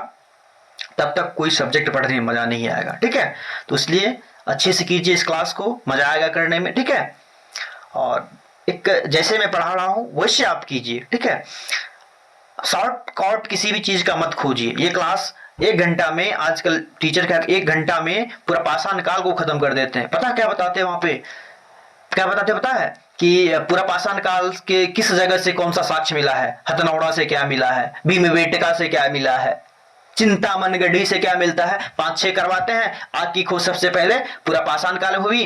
तब तक कोई सब्जेक्ट पढ़ने में मजा नहीं आएगा, ठीक है। तो इसलिए अच्छे से कीजिए इस क्लास को, मजा आएगा करने में, ठीक है। और एक जैसे मैं पढ़ा रहा हूं वैसे आप कीजिए, ठीक है। शॉर्टकट किसी भी चीज का मत खोजिए। ये क्लास 1 घंटा में, आजकल टीचर क्या 1 घंटा में पूरा पाषाण काल को खत्म कर देते हैं। पता क्या बताते हैं वहां पे, क्या बताते पता है कि पूरा पाषाण काल के किस जगह से कौन सा साक्ष्य मिला है, हथनौड़ा से क्या मिला है, भीमबेटका से क्या मिला है, चिंतामन गढ़ी से क्या मिलता है, 5-6 करवाते हैं। आग की खोज सबसे पहले पूरा पाषाण काल हुई,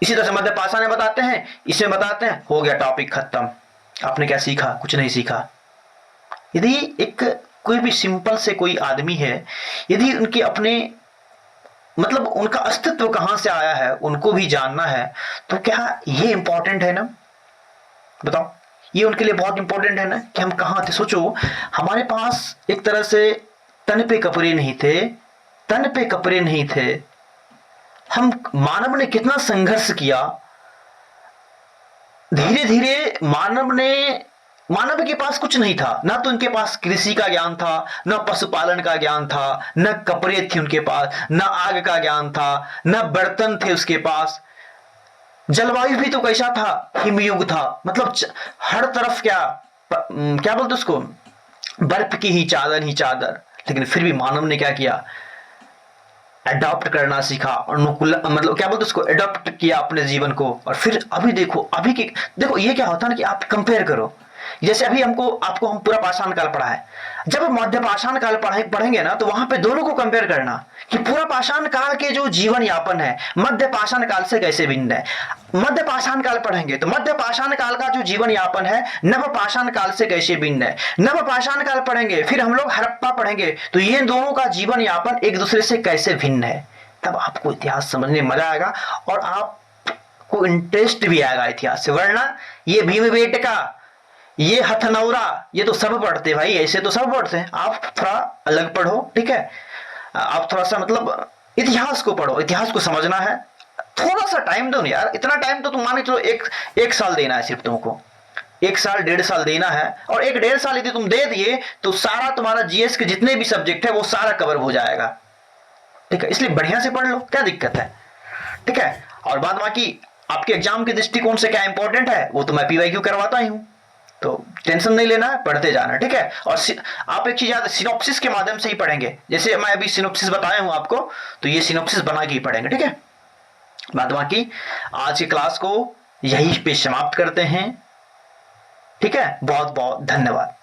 इसी तरह से मध्य पाषाण में बताते हैं, इसमें बताते हैं, हो गया टॉपिक खत्म। आपने क्या सीखा? कुछ नहीं सीखा। यदि एक कोई भी सिंपल से कोई आदमी है, यदि उनके अपने मतलब उनका अस्तित्व कहां से आया है उनको भी जानना है, तो क्या ये इंपॉर्टेंट है ना? बताओ, ये उनके लिए बहुत इंपॉर्टेंट है ना कि हम कहां थे। सोचो, हमारे पास एक तरह से तन पे कपड़े नहीं थे, तन पे कपड़े नहीं थे, हम मानव ने कितना संघर्ष किया, धीरे धीरे मानव के पास कुछ नहीं था, ना तो उनके पास कृषि का ज्ञान था, न पशुपालन का ज्ञान था, न कपड़े थे उनके पास, न आग का ज्ञान था, न बर्तन थे उसके पास। जलवायु भी तो कैसा था, हिमयुग था, मतलब हर तरफ क्या बोलते उसको, बर्फ की ही चादर। लेकिन फिर भी मानव ने क्या किया, अडॉप्ट करना सीखा, अनुकूल मतलब क्या बोलते उसको, अडॉप्ट किया अपने जीवन को। और फिर अभी देखो, अभी की देखो, ये क्या होता है ना कि आप कंपेयर करो, जैसे अभी आपको हम पूरा पाषाण काल पढ़ा है, जब मध्य पाषाण काल पढ़ेंगे ना, तो वहां पे दोनों को कंपेयर करना कि पूरा पाषाण काल के जो जीवन यापन है मध्य पाषाण काल से कैसे भिन्न है। मध्य पाषाण काल पढ़ेंगे तो मध्य पाषाण काल का जो जीवन यापन है नव पाषाण काल से कैसे भिन्न है। नव पाषाण काल पढ़ेंगे, फिर हम लोग हड़प्पा पढ़ेंगे, तो ये दोनों का जीवन यापन एक दूसरे से कैसे भिन्न है। तब आपको इतिहास समझने में मजा आएगा और आपको इंटरेस्ट भी आएगा इतिहास से। वरना ये भीमबेटका, ये हथनौरा, ये तो सब पढ़ते भाई, ऐसे तो सब पढ़ते हैं। आप थोड़ा अलग पढ़ो, ठीक है। आप थोड़ा सा मतलब इतिहास को पढ़ो, इतिहास को समझना है। थोड़ा सा टाइम दो यार, इतना टाइम तो तुम मान के चलो एक साल देना है सिर्फ तुमको, 1 साल 1.5 साल देना है। और 1-1.5 साल यदि तुम दे दिए तो सारा तुम्हारा जीएस के जितने भी सब्जेक्ट है वो सारा कवर हो जाएगा, ठीक है। इसलिए बढ़िया से पढ़ लो, क्या दिक्कत है, ठीक है। और बाद बाकी आपके एग्जाम के दृष्टिकोण से क्या इंपॉर्टेंट है वो तो मैं पीवाईक्यू करवाता ही हूं, तो टेंशन नहीं लेना है, पढ़ते जाना, ठीक है। और आप एक चीज याद, सिनॉप्सिस के माध्यम से ही पढ़ेंगे। जैसे मैं अभी सिनॉप्सिस बताया हूं आपको, तो ये सिनॉप्सिस बना के ही पढ़ेंगे, ठीक है। बाद बाकी आज की क्लास को यही पे समाप्त करते हैं, ठीक है। बहुत बहुत धन्यवाद।